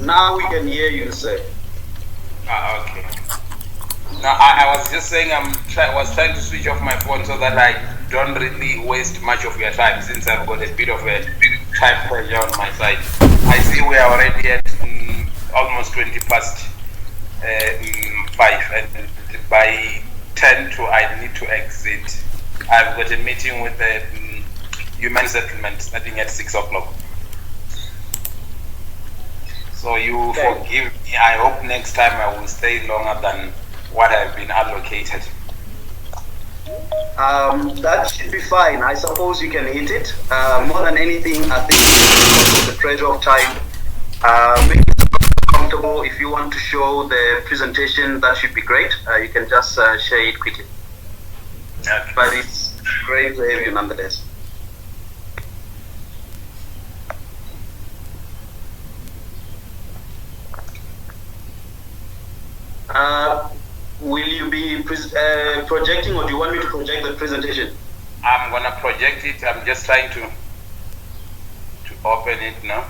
Now we can hear you, sir. Okay. Now I was just saying was trying to switch off my phone so that I don't really waste much of your time, since I've got a bit of a time pressure on my side. I see we are already at almost 20 past 5, and by 10 to I need to exit. I've got a meeting with the human settlement starting at 6 o'clock. So you forgive me. I hope next time I will stay longer than what I've been allocated. That should be fine. I suppose you can hit it. More than anything, I think because of the pressure of time, make yourself comfortable. If you want to show the presentation, that should be great. You can just share it quickly. Okay. But it's great to have you nonetheless. Will you be projecting, or do you want me to project the presentation? I'm gonna project it. I'm just trying to open it now.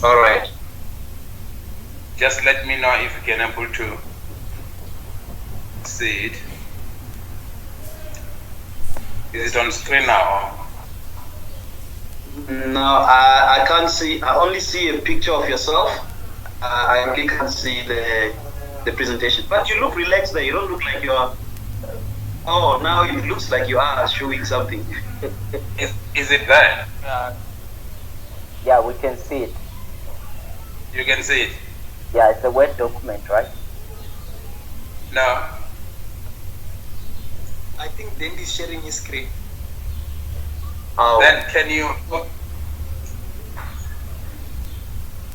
All right. Just let me know if you can able to see it. Is it on screen now? No, I can't see. I only see a picture of yourself. I only can't see the presentation. But you look relaxed there. You don't look like you are. Oh, now it looks like you are showing something. Is it there? Yeah, we can see it. You can see it? Yeah, it's a Word document, right? No. I think Dany is sharing his screen. Oh. Then can you?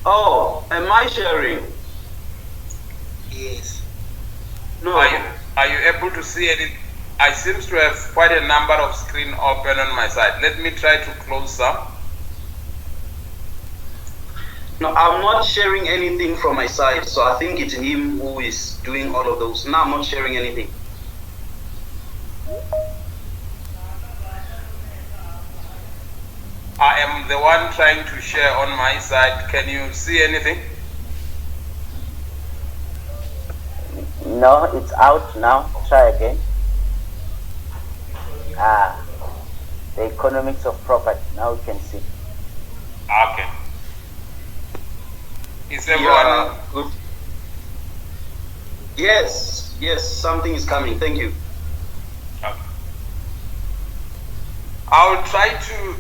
Oh, am I sharing? Yes. No. Are you able to see any? I seem to have quite a number of screen open on my side. Let me try to close some. No, I'm not sharing anything from my side. So I think it's him who is doing all of those. No, I'm not sharing anything. I am the one trying to share on my side. Can you see anything? No, it's out now. Try again. The economics of property. Now we can see. Okay. Is everyone good? Yes, something is coming. Thank you. Okay. I'll try to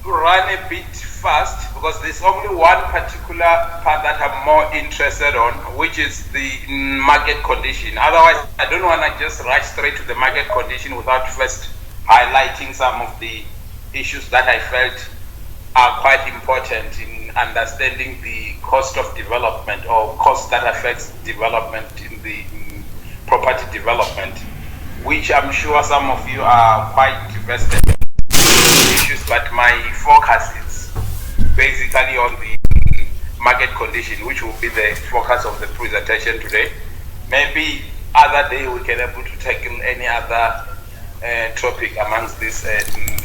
run a bit fast because there's only one particular part that I'm more interested on, which is the market condition. Otherwise, I don't want to just rush straight to the market condition without first highlighting some of the issues that I felt are quite important in understanding the cost of development or cost that affects development in the property development, which I'm sure some of you are quite vested in issues, but my focus is basically on the market condition, which will be the focus of the presentation today. Maybe other day we can able to tackle any other topic amongst these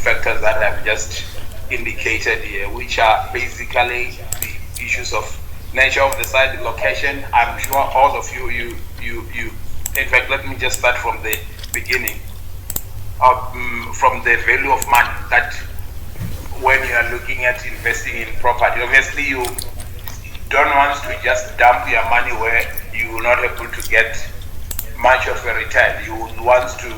factors that I've just indicated here, which are basically the issues of nature of the site, location. I'm sure all of you, in fact, let me just start from the beginning. From the value of money, that when you are looking at investing in property, obviously you don't want to just dump your money where you will not able to get much of a return. You would want to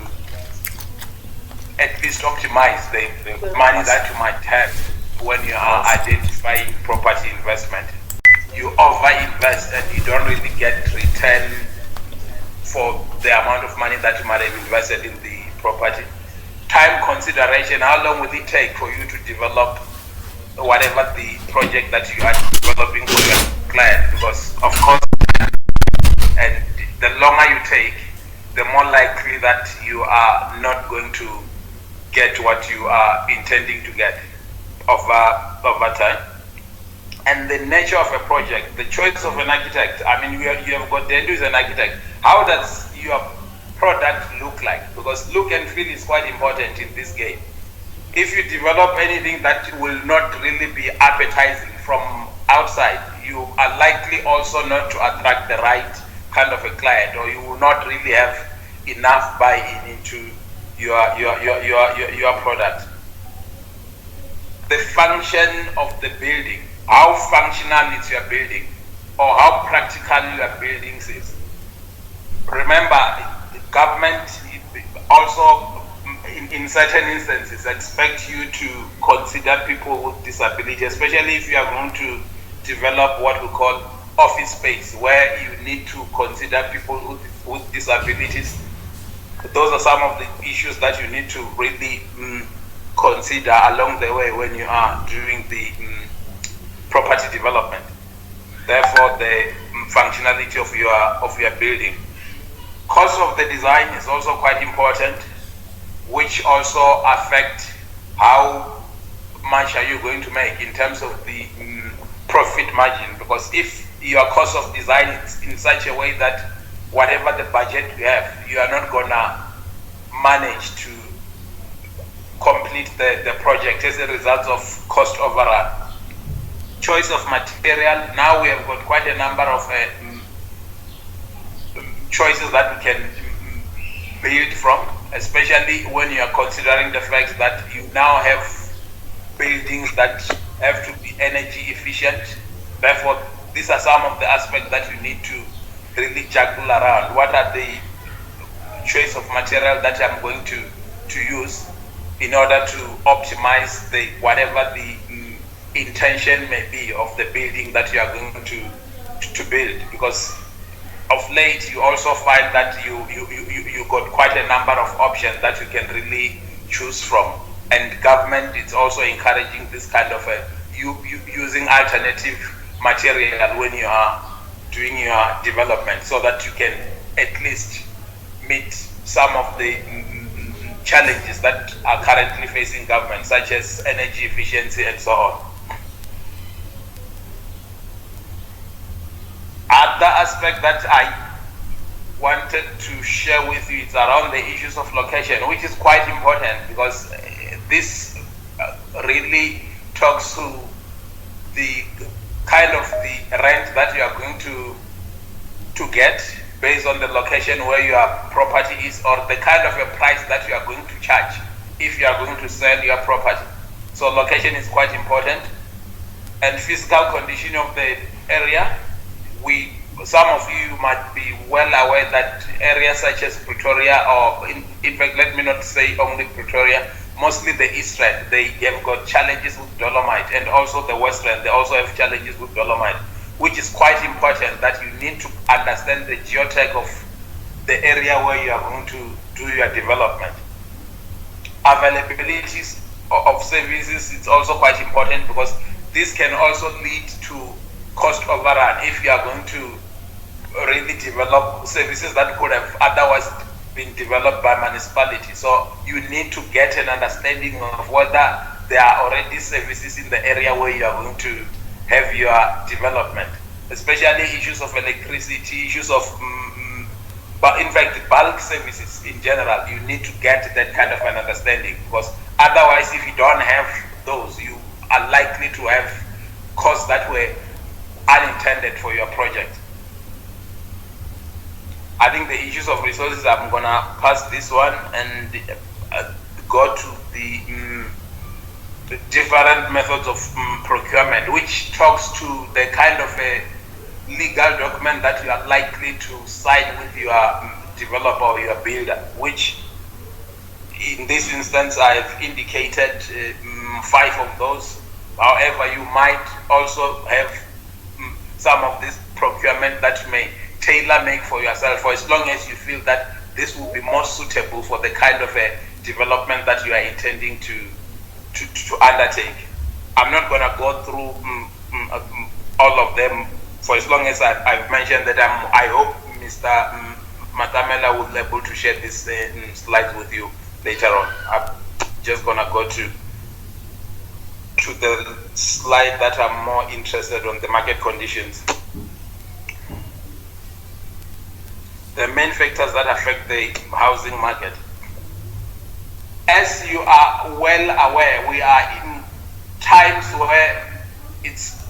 at least optimize the money that you might have when you are identifying property investment. You over-invest and you don't really get return for the amount of money that you might have invested in the property. Time consideration, how long will it take for you to develop whatever the project that you are developing for your client? Because of course, and the longer you take, the more likely that you are not going to get what you are intending to get over time. And the nature of a project, the choice of an architect. I mean, you have got Dany as an architect. How does your product look like? Because look and feel is quite important in this game. If you develop anything that will not really be appetizing from outside, you are likely also not to attract the right kind of a client, or you will not really have enough buy-in into your product. The function of the building, how functional is your building, or how practical your buildings is. Remember, the government also, in certain instances, expect you to consider people with disability, especially if you are going to develop what we call office space, where you need to consider people with disabilities. Those are some of the issues that you need to really consider along the way when you are doing the property development. Therefore, the functionality of your building. Cost of the design is also quite important, which also affect how much are you going to make in terms of the profit margin. Because if your cost of design is in such a way that whatever the budget you have, you are not gonna manage to complete the project as a result of cost overrun. Choice of material. Now we have got quite a number of choices that we can build from, especially when you are considering the fact that you now have buildings that have to be energy efficient. Therefore, these are some of the aspects that you need to really juggle around. What are the choice of material that I'm going to use in order to optimize the whatever the intention may be of the building that you are going to build? Because of late you also find that you got quite a number of options that you can really choose from, and government is also encouraging this kind of using alternative material when you are doing your development, so that you can at least meet some of the challenges that are currently facing government, such as energy efficiency and so on. Other aspect that I wanted to share with you is around the issues of location, which is quite important, because this really talks to the kind of the rent that you are going to get based on the location where your property is, or the kind of a price that you are going to charge if you are going to sell your property. So location is quite important, and physical condition of the area. Some of you might be well aware that areas such as Pretoria, or in fact, let me not say only Pretoria, mostly the East Rand, they have got challenges with dolomite, and also the West Rand, they also have challenges with dolomite, which is quite important that you need to understand the geotech of the area where you are going to do your development. Availability of services is also quite important, because this can also lead to cost overrun if you are going to really develop services that could have otherwise been developed by municipality. So you need to get an understanding of whether there are already services in the area where you are going to have your development, especially issues of electricity, issues of but in fact bulk services in general. You need to get that kind of an understanding, because otherwise, if you don't have those, you are likely to have costs that were unintended for your project. I think the issues of resources, I'm gonna pass this one and go to the different methods of procurement, which talks to the kind of a legal document that you are likely to sign with your developer or your builder, which in this instance I've indicated 5 of those. However, you might also have some of this procurement that you may tailor make for yourself, for as long as you feel that this will be more suitable for the kind of a development that you are intending to undertake. I'm not going to go through all of them, for as long as I've mentioned that I hope Mr. Matamela will be able to share this slides with you later on. I'm just going to go to the slide that I'm more interested on, the market conditions. The main factors that affect the housing market. As you are well aware, we are in times where it's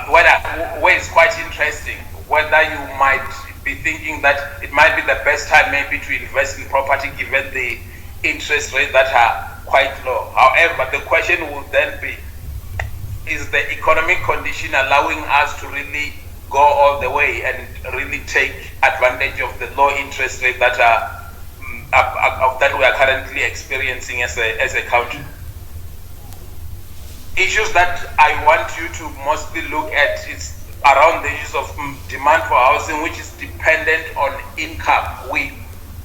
where it's quite interesting, whether you might be thinking that it might be the best time maybe to invest in property given the interest rates that are quite low. However, the question would then be, is the economic condition allowing us to really go all the way and really take advantage of the low interest rate that that we are currently experiencing as a country? Issues that I want you to mostly look at is around the issues of demand for housing, which is dependent on income. We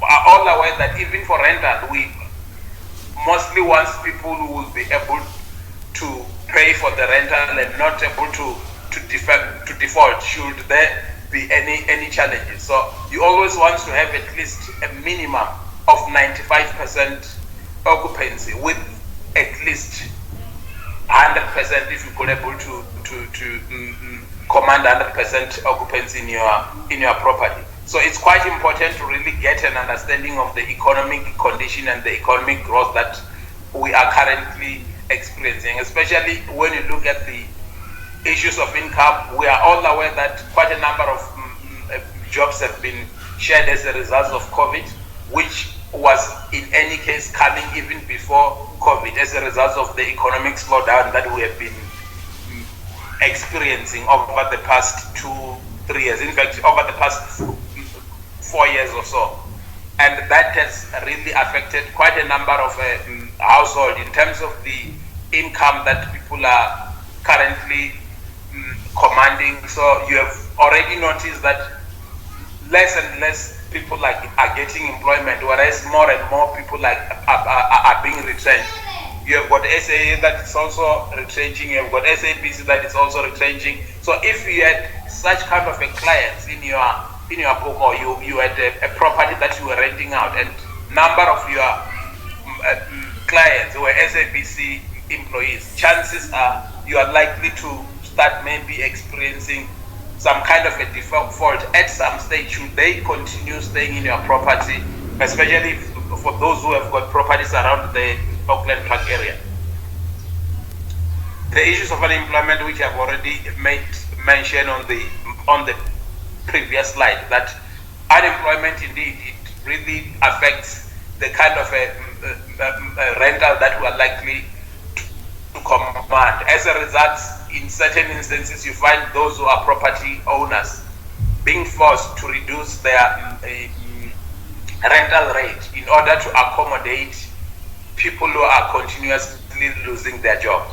are all aware that even for rental, we mostly want people who will be able to pay for the rental and not able to default should there be any challenges. So you always want to have at least a minimum of 95% occupancy with at least 100% if you could able to command 100% occupancy in your property. So it's quite important to really get an understanding of the economic condition and the economic growth that we are currently experiencing, especially when you look at the issues of income. We are all aware that quite a number of jobs have been shared as a result of COVID, which was in any case coming even before COVID as a result of the economic slowdown that we have been experiencing over the past 2-3 years, in fact over the past 4 years or so. And that has really affected quite a number of households in terms of the income that people are currently commanding. So you have already noticed that less and less people are getting employment, whereas more and more people are being retrenched. You have got SAA that is also retrenching, you have got SABC that is also retrenching. So if you had such kind of a clients in your book, or you had a property that you were renting out, and number of your clients who were SABC employees, chances are you are likely to start maybe experiencing some kind of a default at some stage should they continue staying in your property, especially for those who have got properties around the Auckland Park area. The issues of unemployment, which I've already made mention on the previous slide, that unemployment indeed it really affects the kind of a rental that we are likely to command. As a result, in certain instances, you find those who are property owners being forced to reduce their rental rate in order to accommodate people who are continuously losing their jobs.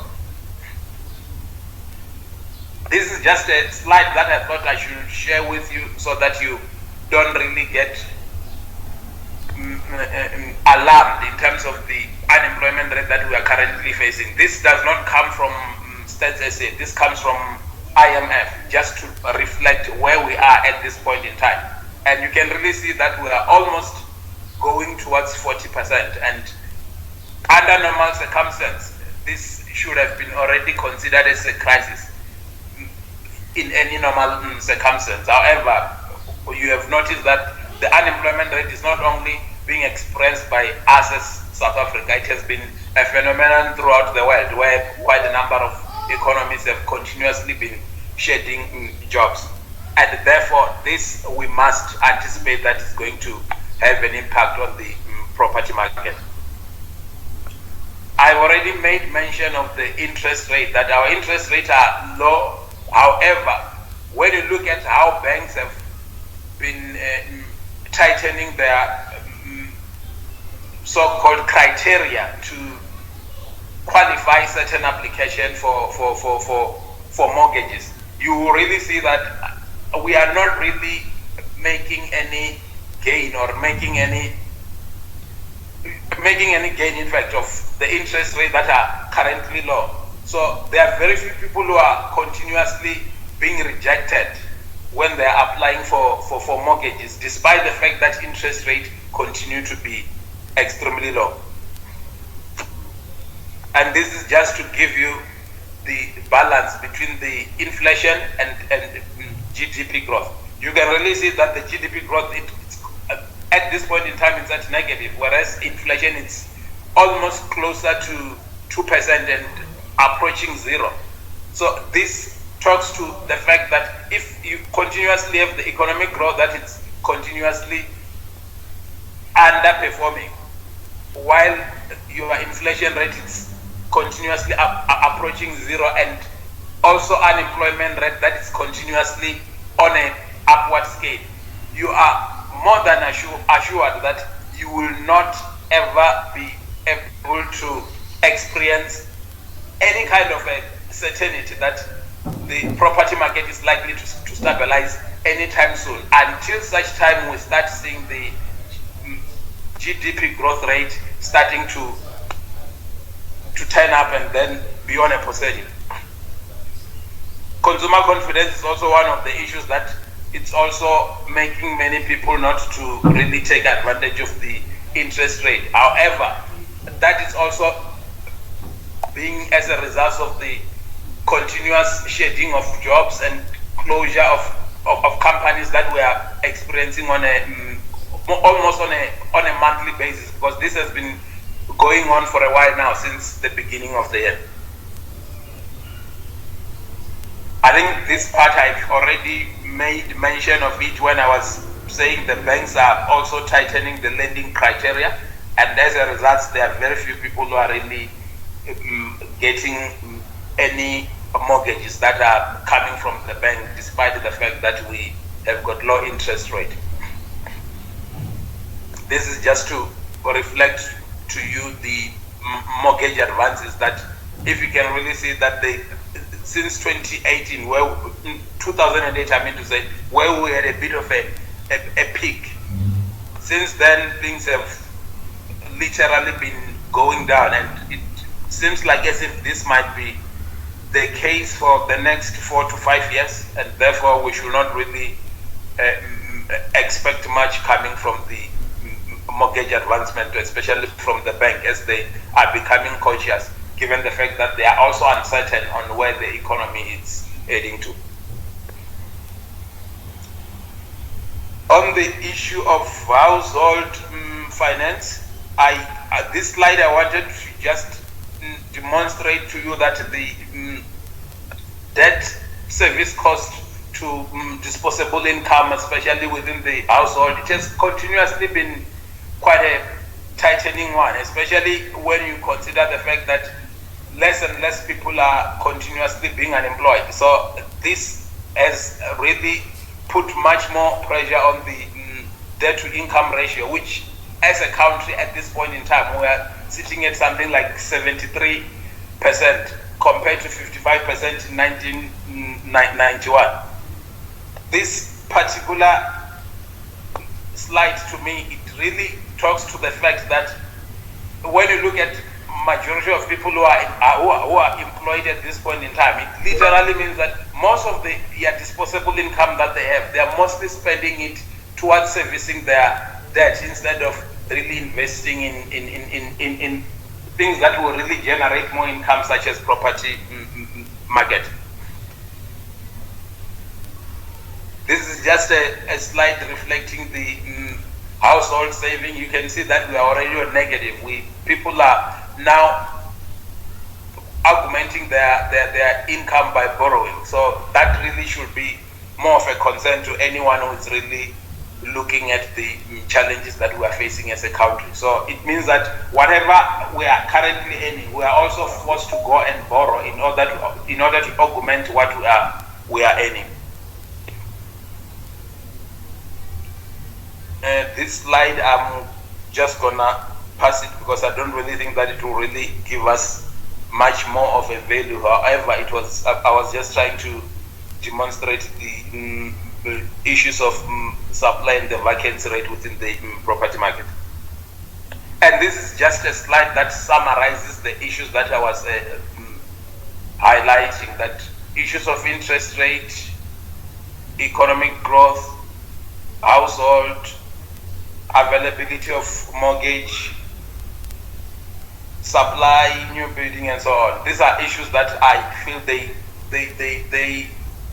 This is just a slide that I thought I should share with you so that you don't really get alarmed in terms of the unemployment rate that we are currently facing. This does not come from Stats SA, this comes from IMF, just to reflect where we are at this point in time. And you can really see that we are almost going towards 40%, and under normal circumstances, this should have been already considered as a crisis in any normal circumstance. However, you have noticed that the unemployment rate is not only being experienced by us as South Africa, it has been a phenomenon throughout the world where quite a number of economies have continuously been shedding jobs. And therefore, this we must anticipate that is going to have an impact on the property market. I've already made mention of the interest rate, that our interest rates are low. However, when you look at how banks have been tightening their so-called criteria to qualify certain application for mortgages, you will really see that we are not really making any gain or making any gain, in fact, of the interest rates that are currently low. So there are very few people who are continuously being rejected when they are applying for mortgages, despite the fact that interest rates continue to be extremely low. And this is just to give you the balance between the inflation and GDP growth. You can really see that the GDP growth, at this point in time, it's at negative, whereas inflation is almost closer to 2% and approaching zero. So this talks to the fact that if you continuously have the economic growth that it's continuously underperforming, while your inflation rate is continuously approaching zero, and also unemployment rate that is continuously on an upward scale, you are more than assured that you will not ever be able to experience any kind of a certainty that the property market is likely to stabilize anytime soon, until such time we start seeing the GDP growth rate starting to turn up and then be on a positive. Consumer confidence is also one of the issues that it's also making many people not to really take advantage of the interest rate. However, that is also being as a result of the continuous shedding of jobs and closure of companies that we are experiencing on a almost on a monthly basis, because this has been going on for a while now, since the beginning of the year. I think this part I've already made mention of it when I was saying the banks are also tightening the lending criteria, and as a result there are very few people who are really getting any mortgages that are coming from the bank, despite the fact that we have got low interest rate. This is just to reflect to you the mortgage advances, that if you can really see that they, since 2018, well, in 2008, I mean to say, where we had a bit of a peak, since then things have literally been going down, and it seems like as if this might be the case for the next 4 to 5 years, and therefore we should not really expect much coming from the mortgage advancement, especially from the bank, as they are becoming cautious, given the fact that they are also uncertain on where the economy is heading to. On the issue of household finance, this slide I wanted to just demonstrate to you that the debt service cost to disposable income, especially within the household, it has continuously been quite a tightening one, especially when you consider the fact that less and less people are continuously being unemployed. So this has really put much more pressure on the debt to income ratio, which as a country at this point in time we are sitting at something like 73% compared to 55% in 1991. This particular slide, to me, it really talks to the fact that when you look at majority of people who are employed at this point in time, it literally means that most of the disposable income that they have, they are mostly spending it towards servicing their debt, instead of really investing in things that will really generate more income, such as property market. This is just a slide reflecting the household saving. You can see that we are already on negative. People are now augmenting their income by borrowing. So that really should be more of a concern to anyone who is really looking at the challenges that we are facing as a country. So it means that whatever we are currently earning, we are also forced to go and borrow in order to augment what we are earning. This slide, I'm just gonna pass it because I don't really think that it will really give us much more of a value. However, I was just trying to demonstrate the issues of supply and the vacancy rate within the property market. And this is just a slide that summarizes the issues that I was highlighting, that issues of interest rate, economic growth, household, availability of mortgage, supply, new building, and so on. These are issues that I feel they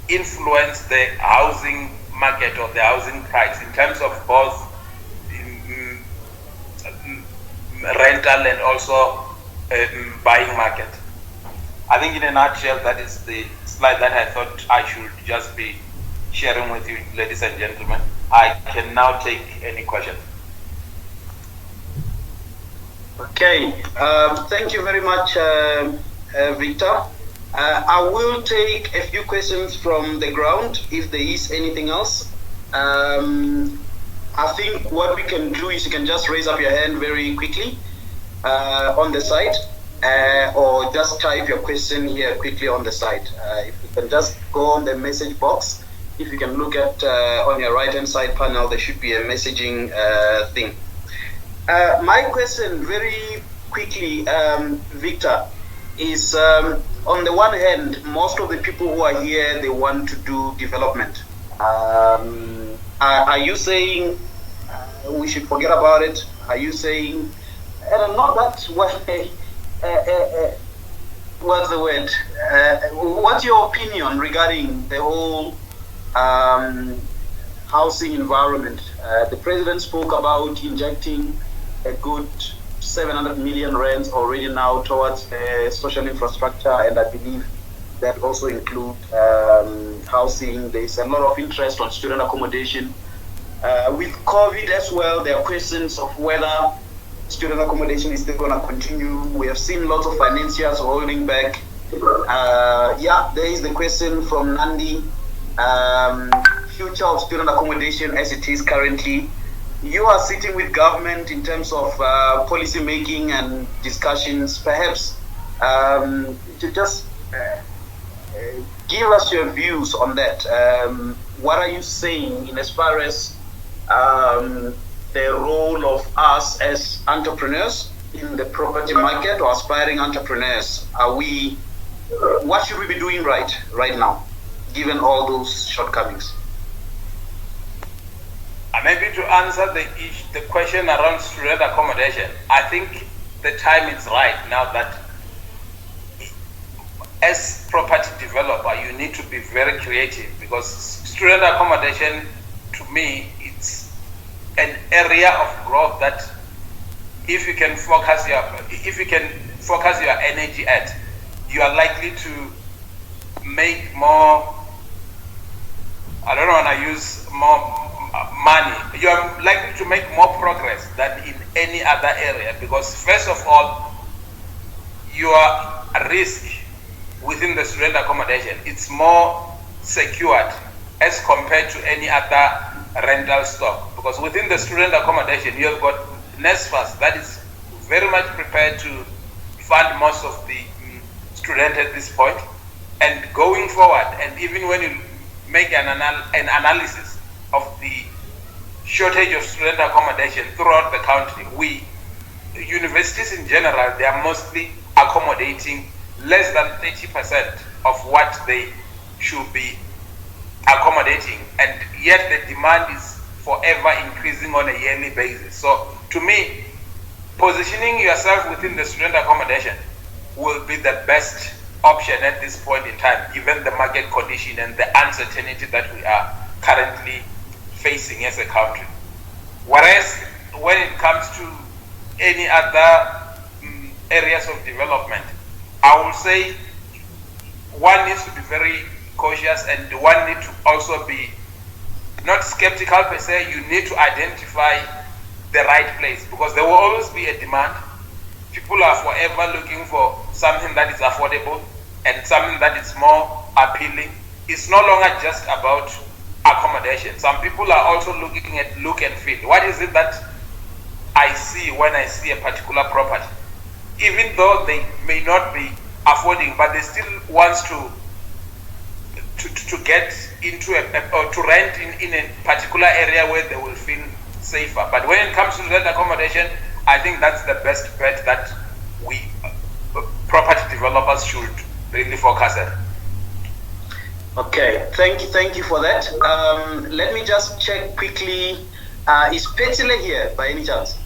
influence the housing market or the housing price in terms of both rental and also buying market. I think in a nutshell, that is the slide that I thought I should just be sharing with you, ladies and gentlemen. I can now take any questions. Okay, thank you very much, Victor. I will take a few questions from the ground if there is anything else. I think what we can do is you can just raise up your hand very quickly on the side, or just type your question here quickly on the side. If you can just go on the message box, if you can look at on your right hand side panel, there should be a messaging thing. My question very quickly, Victor, is on the one hand, most of the people who are here, they want to do development. Are you saying we should forget about it? Are you saying, not that, what's the word? What's your opinion regarding the whole housing environment? The president spoke about injecting a good 700 million rands already now towards social infrastructure, and I believe that also include housing. There's a lot of interest on student accommodation. With COVID as well, there are questions of whether student accommodation is still going to continue. We have seen lots of financiers holding back. There is the question from Nandi, future of student accommodation as it is currently. You are sitting with government in terms of policy making and discussions. Perhaps to just give us your views on that. What are you saying in as far as the role of us as entrepreneurs in the property market or aspiring entrepreneurs? What should we be doing right now, given all those shortcomings? Maybe to answer the question around student accommodation, I think the time is right now that as property developer, you need to be very creative, because student accommodation, to me, it's an area of growth that if you can focus your energy at, you are likely to make more, I don't want to use more money, you are likely to make more progress than in any other area, because first of all, your risk within the student accommodation, it's more secured as compared to any other rental stock, because within the student accommodation you have got NSFAS that is very much prepared to fund most of the students at this point, and going forward, and even when you make an analysis of the shortage of student accommodation throughout the country, universities in general, they are mostly accommodating less than 30% of what they should be accommodating, and yet the demand is forever increasing on a yearly basis. So to me, positioning yourself within the student accommodation will be the best option at this point in time, given the market condition and the uncertainty that we are currently facing as a country. Whereas when it comes to any other areas of development, I will say one needs to be very cautious, and one needs to also be not skeptical per se. You need to identify the right place, because there will always be a demand. People are forever looking for something that is affordable and something that is more appealing. It's no longer just about accommodation. Some people are also looking at look and feel. What is it that I see when I see a particular property? Even though they may not be affording, but they still want to get into or to rent in a particular area where they will feel safer. But when it comes to rent accommodation, I think that's the best bet that we property developers should really focus on. Okay, thank you for that. Let me just check quickly. Is Petile here by any chance?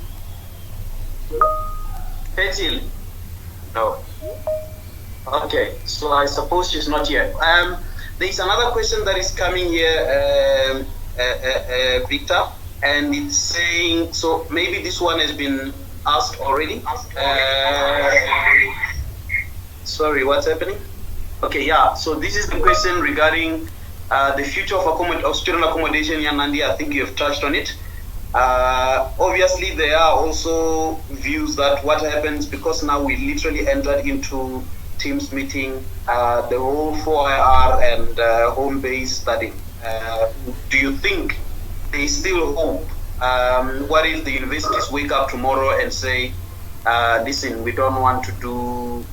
Petile? No. Okay, so I suppose she's not here. There is another question that is coming here, Victor, and it's saying, so maybe this one has been asked already. Sorry, what's happening? Okay, yeah. So this is the question regarding the future of student accommodation in Nandi. I think you have touched on it. Obviously, there are also views that what happens, because now we literally entered into Teams meeting, the whole 4IR and home-based study. Do you think there is still hope? What if the universities wake up tomorrow and say, listen, we don't want to do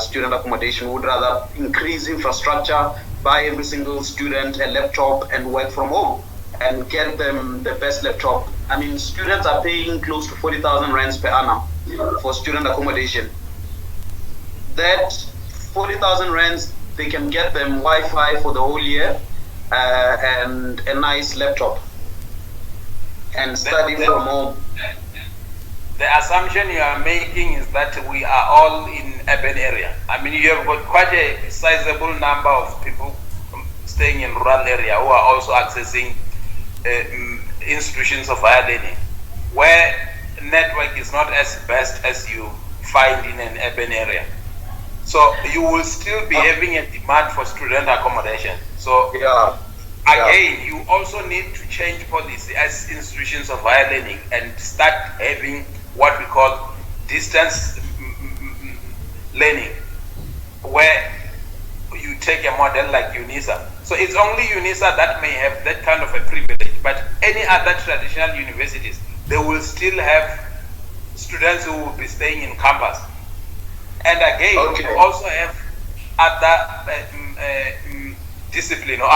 student accommodation, we would rather increase infrastructure, buy every single student a laptop and work from home and get them the best laptop? I mean, students are paying close to 40,000 rands per annum for student accommodation. That 40,000 rands, they can get them Wi-Fi for the whole year and a nice laptop and study from home. The assumption you are making is that we are all in urban area. I mean, you have got quite a sizable number of people staying in rural area who are also accessing institutions of higher learning, where network is not as best as you find in an urban area. So you will still be having a demand for student accommodation. So again, you also need to change policy as institutions of higher learning and start having what we call distance learning, where you take a model like UNISA. So it's only UNISA that may have that kind of a privilege, but any other traditional universities, they will still have students who will be staying in campus. And again, you also have other discipline or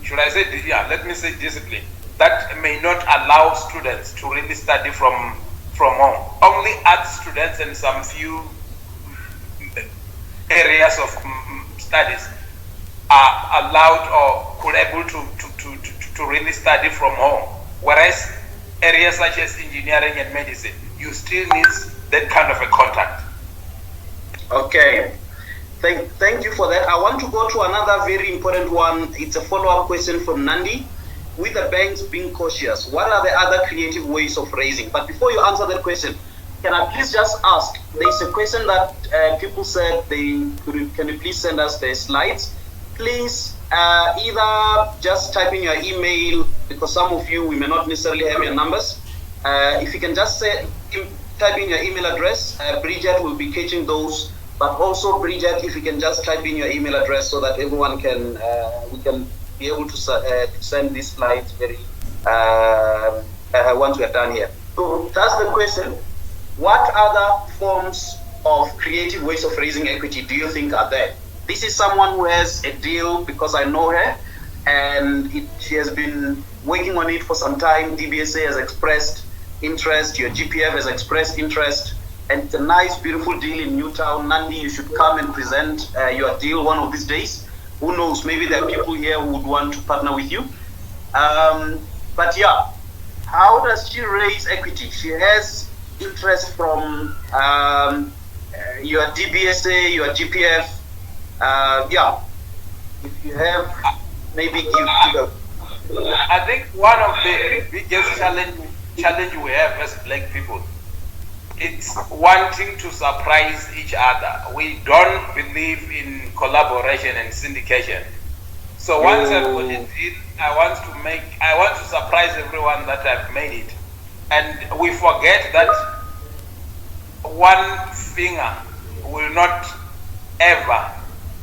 should I say, let me say discipline, that may not allow students to really study from home. Only art students and some few areas of studies are allowed or could able to really study from home. Whereas areas such as engineering and medicine, you still need that kind of a contact. Okay. Thank you for that. I want to go to another very important one. It's a follow-up question from Nandi. With the banks being cautious, what are the other creative ways of raising? But before you answer that question, can I please just ask, there's a question that people said, can you please send us the slides? Please either just type in your email, because some of you, we may not necessarily have your numbers. If you can just type in your email address, Bridget will be catching those. But also, Bridget, if you can just type in your email address so that everyone can, we can be able to send these slides very once we are done here. So that's the question. What other forms of creative ways of raising equity do you think are there? This is someone who has a deal, because I know her, and she has been working on it for some time. DBSA has expressed interest, your GPF has expressed interest, and it's a nice, beautiful deal in Newtown. Nandi, you should come and present your deal one of these days. Who knows, maybe there are people here who would want to partner with you. But yeah, how does she raise equity? She has interest from your DBSA, your GPF. Yeah, if you have, maybe give to the... I think one of the biggest challenge we have as black people, it's wanting to surprise each other. We don't believe in collaboration and syndication. So once I've got it in, I want to surprise everyone that I've made it. And we forget that one finger will not ever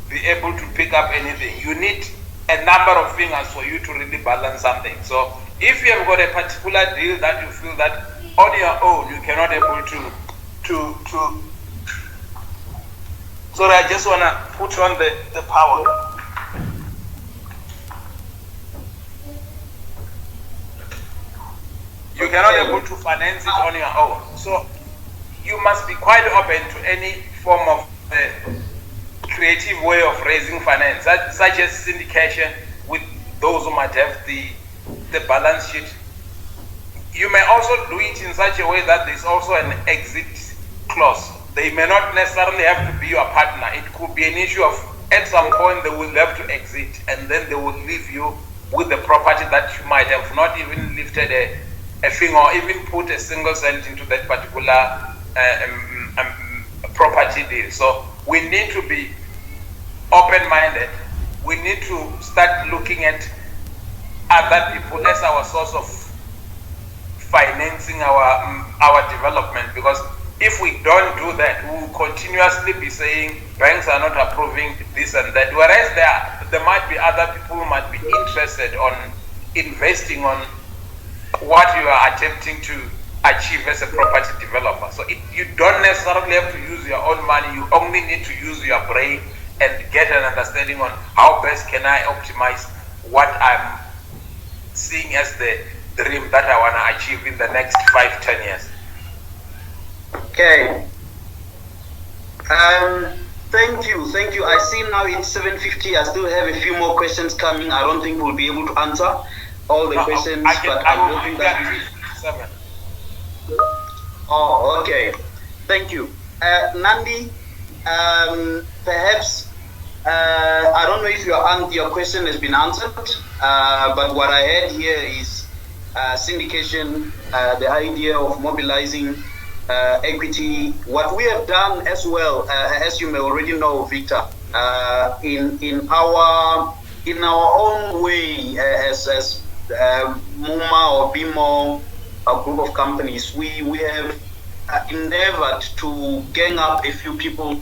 be able to pick up anything. You need a number of fingers for you to really balance something. So if you have got a particular deal that you feel that on your own you cannot able to sorry, I just want to put on the power. You cannot able to finance it on your own. So you must be quite open to any form of creative way of raising finance, such as syndication with those who might have the balance sheet. You may also do it in such a way that there's also an exit clause. They may not necessarily have to be your partner. It could be an issue of, at some point they will have to exit, and then they will leave you with the property that you might have not even lifted a finger or even put a single cent into that particular property. property deal. So we need to be open-minded. We need to start looking at other people as our source of financing our development, because if we don't do that, we will continuously be saying banks are not approving this and that, whereas there might be other people who might be interested on investing on what you are attempting to achieve as a property developer. So you don't necessarily have to use your own money, you only need to use your brain and get an understanding on how best can I optimize what I'm seeing as the dream that I want to achieve in the next 5-10 years. Okay. Thank you. I see now it's 7:50. I still have a few more questions coming. I don't think we'll be able to answer all the questions, but I'm hoping that. Oh, okay. Thank you. Nandi, perhaps, I don't know if your question has been answered, but what I had here is syndication, the idea of mobilizing equity. What we have done as well, as you may already know, Victor, in our own way, as MUMA or Bemore, a group of companies, we have endeavored to gang up a few people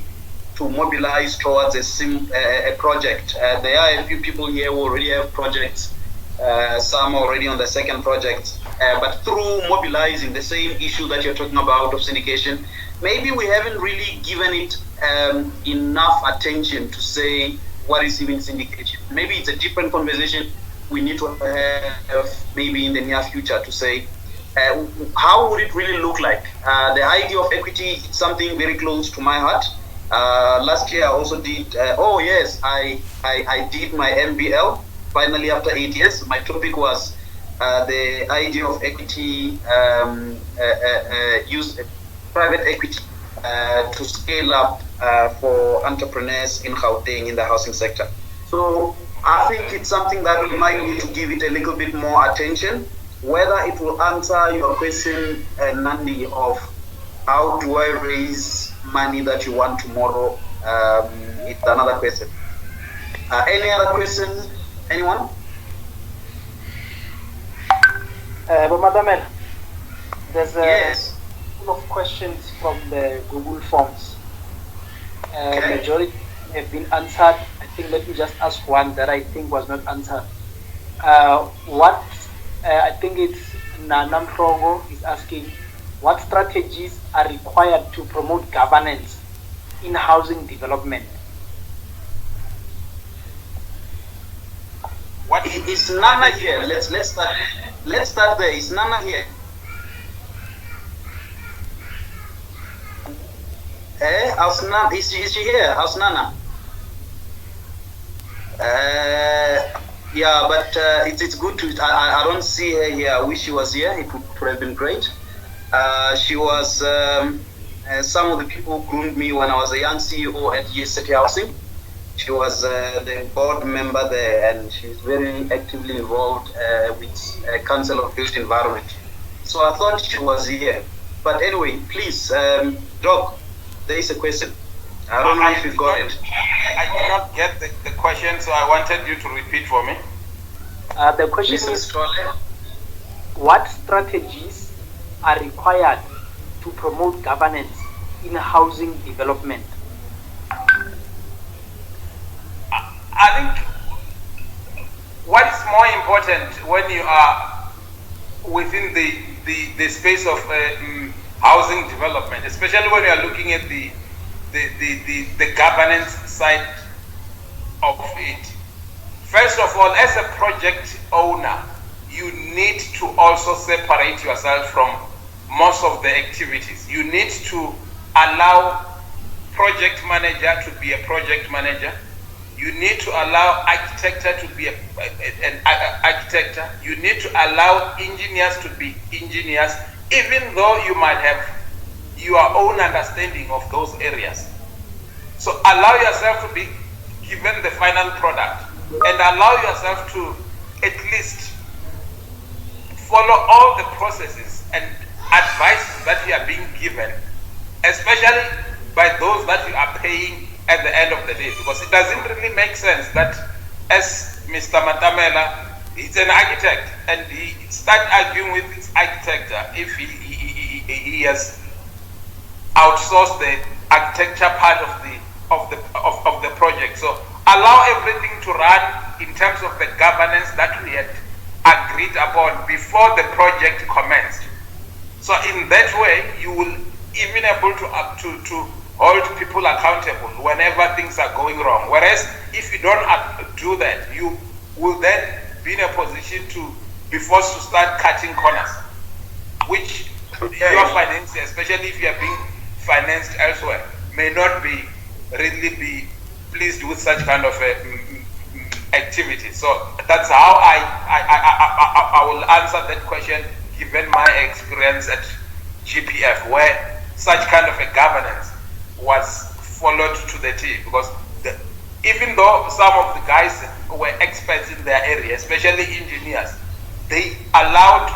to mobilize towards a project. There are a few people here who already have projects. Some already on the second project, but through mobilizing the same issue that you're talking about of syndication, maybe we haven't really given it enough attention to say what is even syndication. Maybe it's a different conversation we need to have maybe in the near future to say how would it really look like. The idea of equity is something very close to my heart. Last year I also did, I did my MBL. Finally, after 8 years, my topic was the idea of equity, use private equity to scale up for entrepreneurs in Gauteng in the housing sector. So I think it's something that we might need to give it a little bit more attention. Whether it will answer your question, Nandi, of how do I raise money that you want tomorrow, it's another question. Any other questions? Anyone? Matamela, there's a Yes. couple of questions from the Google Forms. Okay. Majority have been answered. I think let me just ask one that I think was not answered. I think it's Nana Mprogo is asking, what strategies are required to promote governance in housing development? What Is Nana here? Let's start there. Is Nana here? How's Nana? Is she here? How's Nana? Yeah, but it's good to. I don't see her here. I wish she was here. It would have been great. She was some of the people who groomed me when I was a young CEO at GS City Housing. She was the board member there, and she's very actively involved with Council of Built Environment. So I thought she was here. But anyway, please, Doc, there is a question. I don't know if you got it. I did not get the question, so I wanted you to repeat for me. The question Mrs. is, Stolle? what strategies are required to promote governance in housing development? I think what is more important when you are within the space of housing development, especially when you are looking at the governance side of it. First of all, as a project owner, you need to also separate yourself from most of the activities. You need to allow project manager to be a project manager. You need to allow architecture to be an architect. You need to allow engineers to be engineers, even though you might have your own understanding of those areas. So allow yourself to be given the final product and allow yourself to at least follow all the processes and advice that you are being given, especially by those that you are paying at the end of the day, because it doesn't really make sense that, as Mr. Matamela, he's an architect and he start arguing with his architect if he has outsourced the architecture part of the project. So allow everything to run in terms of the governance that we had agreed upon before the project commenced. So in that way, you will even able to hold people accountable whenever things are going wrong. Whereas if you don't do that, you will then be in a position to be forced to start cutting corners, which your financier, especially if you are being financed elsewhere, may not be really be pleased with such kind of activity. So that's how I will answer that question, given my experience at GPF, where such kind of a governance was followed to the T. Because even though some of the guys were experts in their area, especially engineers, they allowed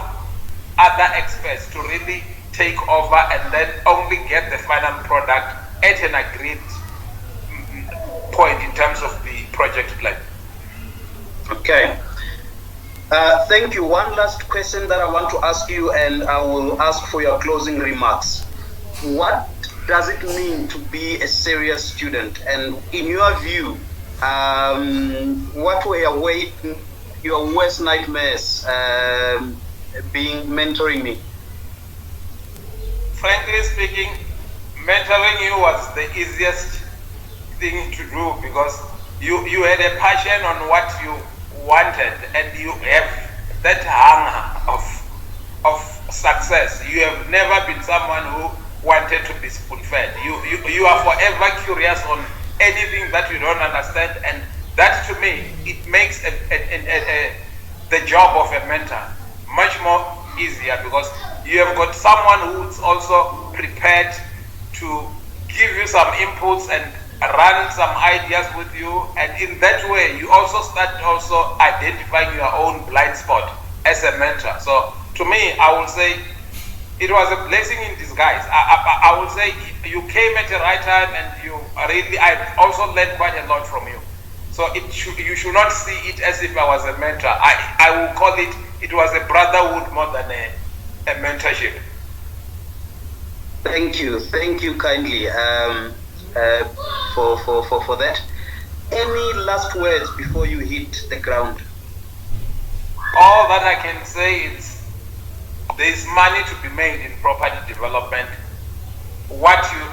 other experts to really take over and then only get the final product at an agreed point in terms of the project plan. Okay. Thank you. One last question that I want to ask you, and I will ask for your closing remarks. What does it mean to be a serious student? And in your view, what were your worst nightmares being mentoring me? Frankly speaking, mentoring you was the easiest thing to do, because you had a passion on what you wanted and you have that hunger of success. You have never been someone who wanted to be spoon-fed. You are forever curious on anything that you don't understand, and that to me, it makes the job of a mentor much more easier, because you have got someone who's also prepared to give you some inputs and run some ideas with you, and in that way you also start identifying your own blind spot as a mentor. So to me, I will say it was a blessing in disguise. I will say you came at the right time, and I also learned quite a lot from you. So you should not see it as if I was a mentor. I will call it was a brotherhood more than a mentorship. Thank you kindly for that. Any last words before you hit the ground? All that I can say is there's money to be made in property development. What you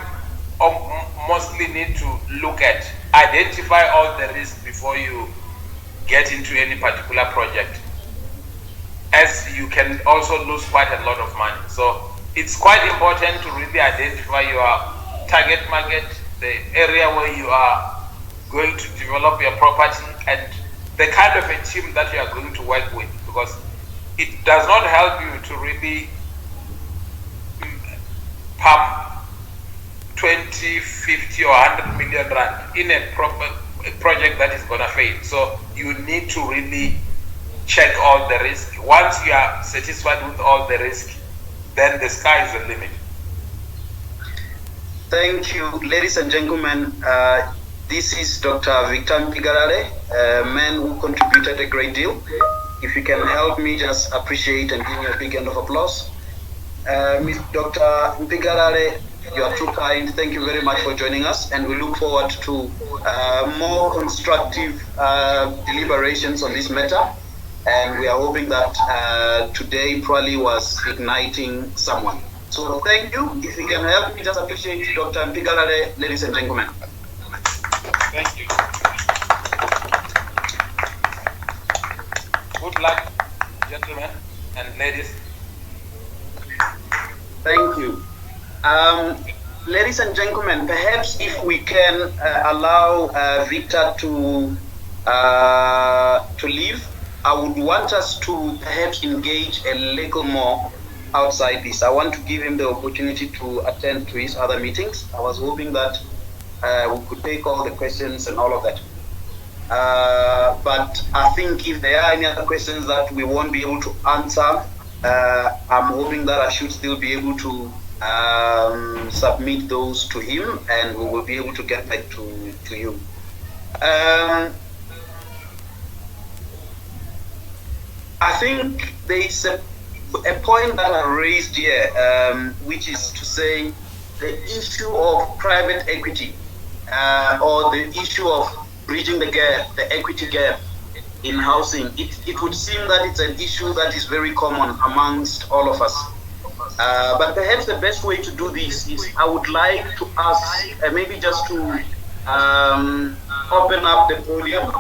mostly need to look at, identify all the risks before you get into any particular project, as you can also lose quite a lot of money. So it's quite important to really identify your target market, the area where you are going to develop your property, and the kind of a team that you are going to work with, because it does not help you to really pump 20, 50 or 100 million rand in a project that is going to fail. So you need to really check all the risk. Once you are satisfied with all the risk, then the sky is the limit. Thank you, ladies and gentlemen. This is Dr. Victor Mphigalale, a man who contributed a great deal. If you can help me, just appreciate and give me a big hand of applause. Dr. Mphigalale, you are too kind. Thank you very much for joining us, and we look forward to more constructive deliberations on this matter. And we are hoping that today probably was igniting someone. So thank you. If you can help me, just appreciate Dr. Mphigalale, ladies and gentlemen. Thank you. Good luck, gentlemen and ladies. Thank you. Ladies and gentlemen, perhaps if we can allow Victor to leave, I would want us to perhaps engage a little more outside this. I want to give him the opportunity to attend to his other meetings. I was hoping that we could take all the questions and all of that. But I think if there are any other questions that we won't be able to answer, I'm hoping that I should still be able to submit those to him, and we will be able to get back to you. I think there is a point that I raised here, which is to say the issue of private equity, or the issue of bridging the gap, the equity gap in housing. It would seem that it's an issue that is very common amongst all of us. But perhaps the best way to do this is, I would like to ask, maybe just to open up the podium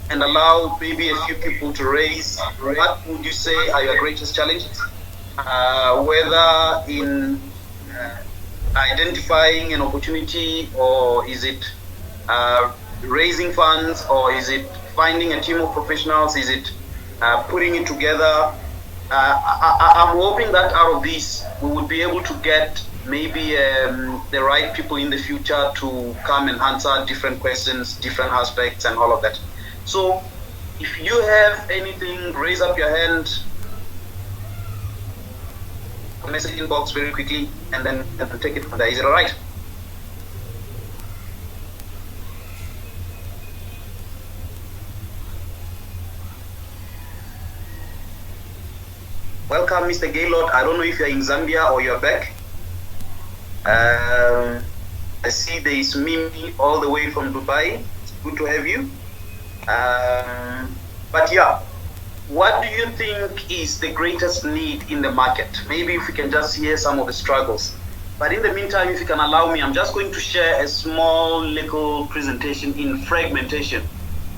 and allow maybe a few people to raise, what would you say are your greatest challenges? Whether in identifying an opportunity, or is it raising funds, or is it finding a team of professionals, is it putting it together? I'm hoping that out of this, we would be able to get maybe the right people in the future to come and answer different questions, different aspects, and all of that. So if you have anything, raise up your hand, messaging box very quickly, and then take it from there. Is it all right? Welcome, Mr. Gaylord. I don't know if you're in Zambia or you're back. I see there is Mimi all the way from Dubai. It's good to have you. But yeah, what do you think is the greatest need in the market? Maybe if we can just hear some of the struggles. But in the meantime, if you can allow me, I'm just going to share a small little presentation in fragmentation.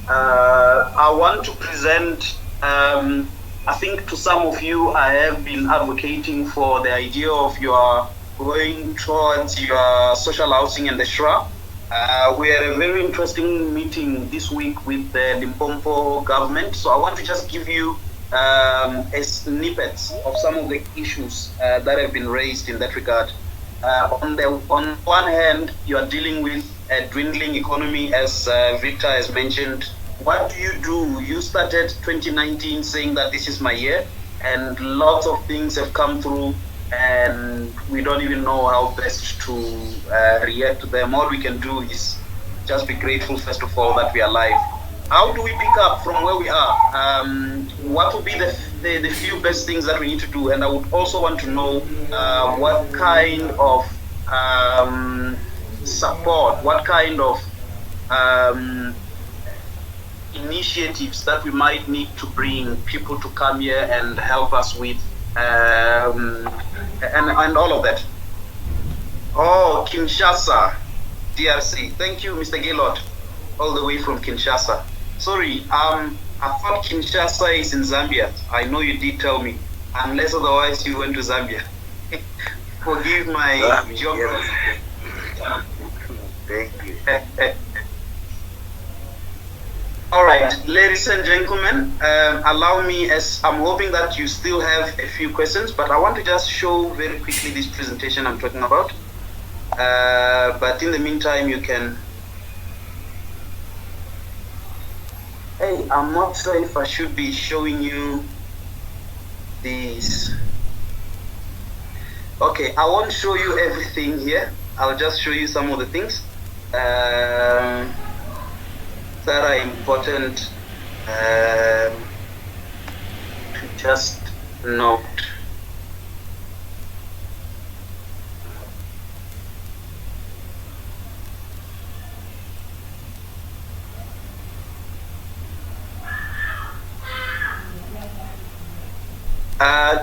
I want to present, I think to some of you, I have been advocating for the idea of your going towards your social housing and the SHRA. We had a very interesting meeting this week with the Limpopo government. So I want to just give you a snippet of some of the issues that have been raised in that regard. On one hand, you are dealing with a dwindling economy, as Victor has mentioned. What do you do? You started 2019 saying that this is my year, and lots of things have come through, and we don't even know how best to react to them. All we can do is just be grateful, first of all, that we are alive. How do we pick up from where we are? What would be the few best things that we need to do? And I would also want to know what kind of support, what kind of initiatives that we might need to bring people to come here and help us with, and all of that. Oh, Kinshasa, DRC. Thank you, Mr. Gaylord, all the way from Kinshasa. Sorry, I thought Kinshasa is in Zambia. I know you did tell me, unless otherwise you went to Zambia. Forgive my geography. Thank you. All right, ladies and gentlemen, allow me, as I'm hoping that you still have a few questions, but I want to just show very quickly this presentation I'm talking about. But in the meantime, you can... Hey, I'm not sure if I should be showing you these. Okay, I won't show you everything here. I'll just show you some of the things that are important to just note.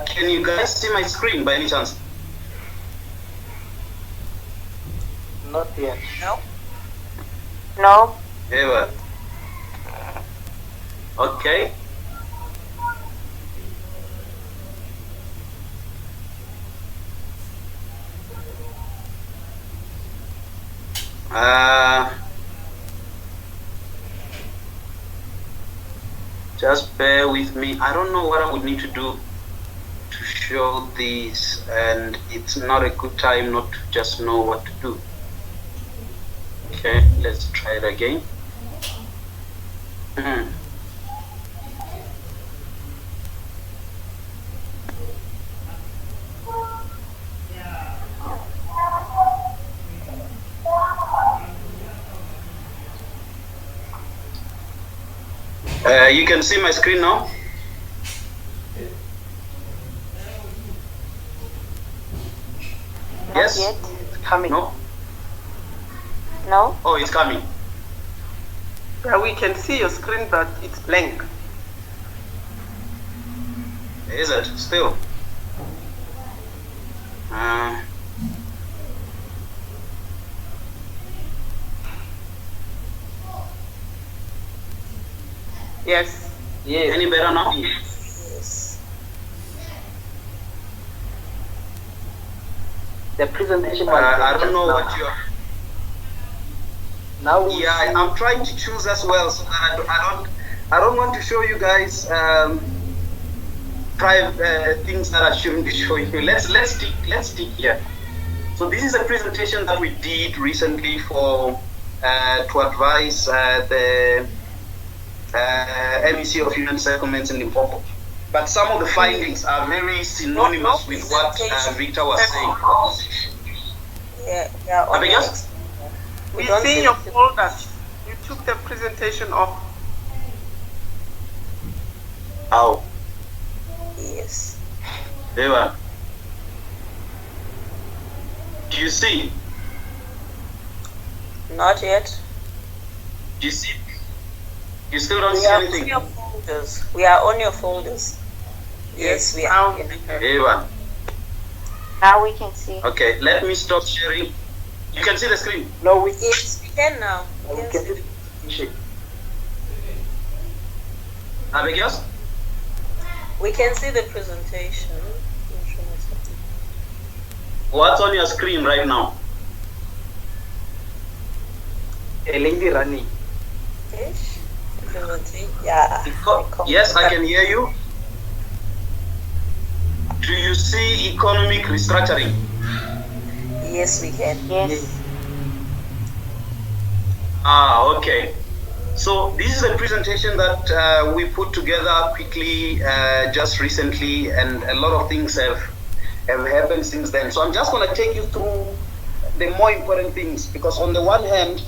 Can you guys see my screen by any chance? Not yet. No. No. Ever. Okay. Just bear with me. I don't know what I would need to do to show these, and it's not a good time not to just know what to do. Okay, let's try it again. You can see my screen now. Not Yes? yet. It's coming. No? No? Oh, it's coming. Yeah, we can see your screen, but it's blank. Is it still? Yes. Yes. Any better now? Yes. The presentation was. I don't know what you're. Now we Yeah, see- I'm trying to choose as well, so that I don't want to show you guys private things that I shouldn't be showing you. Let's stick here. So this is a presentation that we did recently for to advise the MEC of Human Settlements in Limpopo. But some of the findings are very synonymous with what Victor was saying. Yeah, I beg yours? We don't see get your the- folders. You took the presentation off. How? Yes. There you are. Do you see? Not yet. Do you see? You still don't We see are on anything? your folders. We are on your folders. Yes, we now- are. There you are. Now we can see. Okay, let me stop sharing. You can see the screen. No, we Yes, we can now. we We can can see see. the presentation. I beg yours? We can see the presentation. What's on your screen right now? A lady running. Yes. Presentation. Yeah. Yes, I can hear you. Do you see economic restructuring? Yes, we can. Yes. Okay. So this is a presentation that we put together quickly just recently, and a lot of things have happened since then. So I'm just going to take you through the more important things, because on the one hand,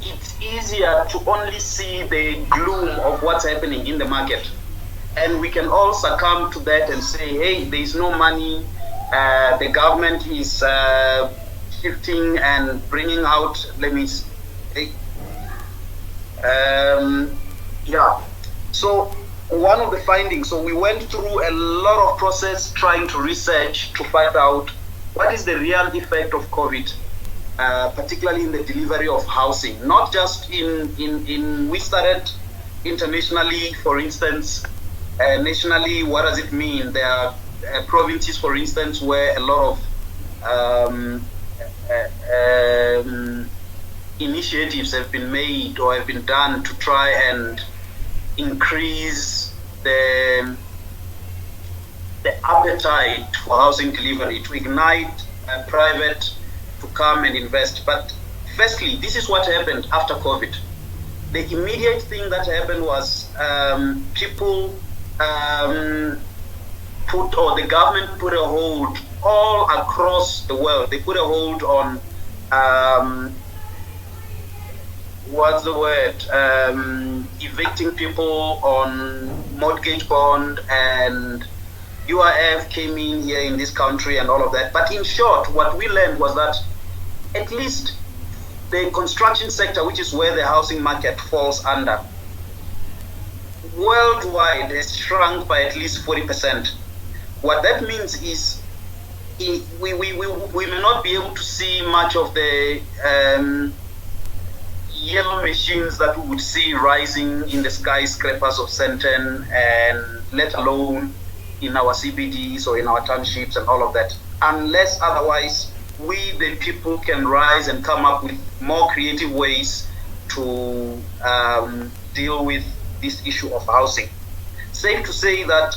it's easier to only see the gloom of what's happening in the market, and we can all succumb to that and say, hey, there is no money, the government is shifting and bringing out, yeah. So one of the findings, so we went through a lot of process trying to research to find out what is the real effect of COVID, particularly in the delivery of housing, not just we started internationally, for instance, nationally, what does it mean? There are provinces, for instance, where a lot of initiatives have been made or have been done to try and increase the appetite for housing delivery, to ignite private to come and invest. But firstly, this is what happened after COVID. The immediate thing that happened was people the government put a hold all across the world. They put a hold on what's the word? Evicting people on mortgage bond, and UIF came in here in this country and all of that. But in short, what we learned was that at least the construction sector, which is where the housing market falls under, worldwide has shrunk by at least 40%. What that means is we may not be able to see much of the yellow machines that we would see rising in the skyscrapers of Sandton, and let alone in our CBDs or in our townships and all of that, unless otherwise we the people can rise and come up with more creative ways to deal with this issue of housing. Safe to say that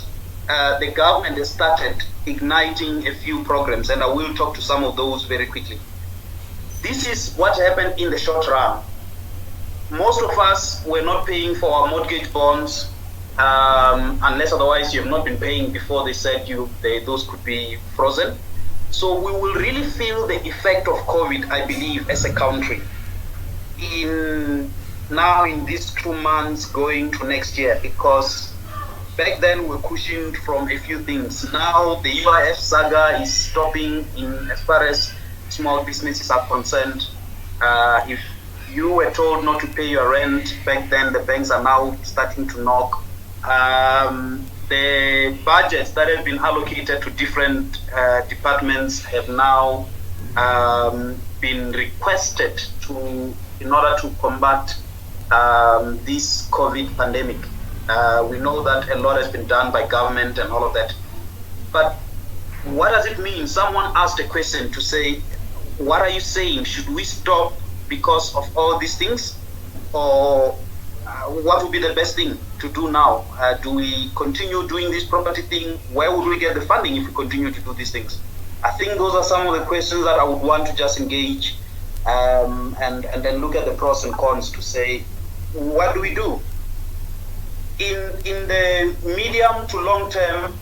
the government has started igniting a few programs, and I will talk to some of those very quickly. This is what happened in the short run. Most of us were not paying for our mortgage bonds, unless otherwise you have not been paying before they said those could be frozen. So we will really feel the effect of COVID, I believe, as a country in now in these 2 months going to next year? Because back then we cushioned from a few things. Now the UIF saga is stopping in as far as small businesses are concerned. If you were told not to pay your rent back then, the banks are now starting to knock. The budgets that have been allocated to different departments have now been requested in order to combat this COVID pandemic. We know that a lot has been done by government and all of that. But what does it mean? Someone asked a question to say, what are you saying? Should we stop because of all these things? Or what would be the best thing to do now? Do we continue doing this property thing? Where would we get the funding if we continue to do these things? I think those are some of the questions that I would want to just engage and then look at the pros and cons to say, what do we do? In the medium to long term,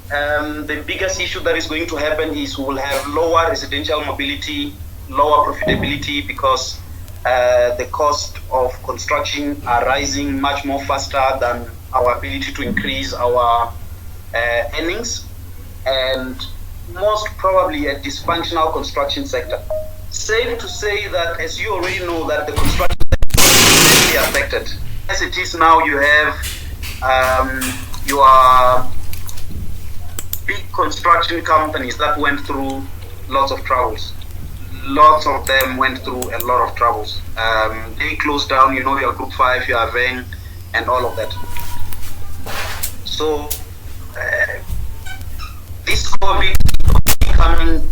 the biggest issue that is going to happen is we will have lower residential mobility, lower profitability, because the cost of construction are rising much more faster than our ability to increase our earnings, and most probably a dysfunctional construction sector. Safe to say that, as you already know, that the construction sector is really affected. As it is now, you have your big construction companies that went through lots of troubles. Lots of them went through a lot of troubles. They closed down, your Group 5, your Aveng, and all of that. So, this COVID is coming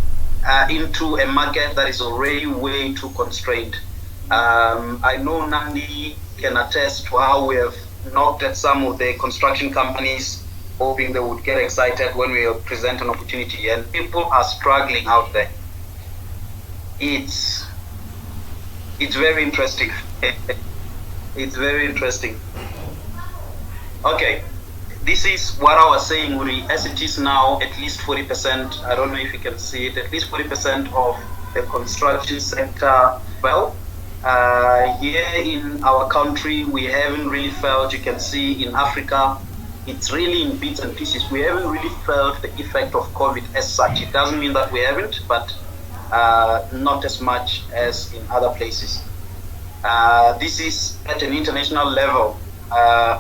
into a market that is already way too constrained. I know Nandi can attest to how we have knocked at some of the construction companies, hoping they would get excited when we present an opportunity, and people are struggling out there. It's very interesting. It's very interesting. Okay, this is what I was saying, Uri. As it is now, at least 40%, I don't know if you can see it, at least 40% of the construction sector fell. Here in our country, we haven't really felt, you can see in Africa, it's really in bits and pieces. We haven't really felt the effect of COVID as such. It doesn't mean that we haven't, but not as much as in other places. This is at an international level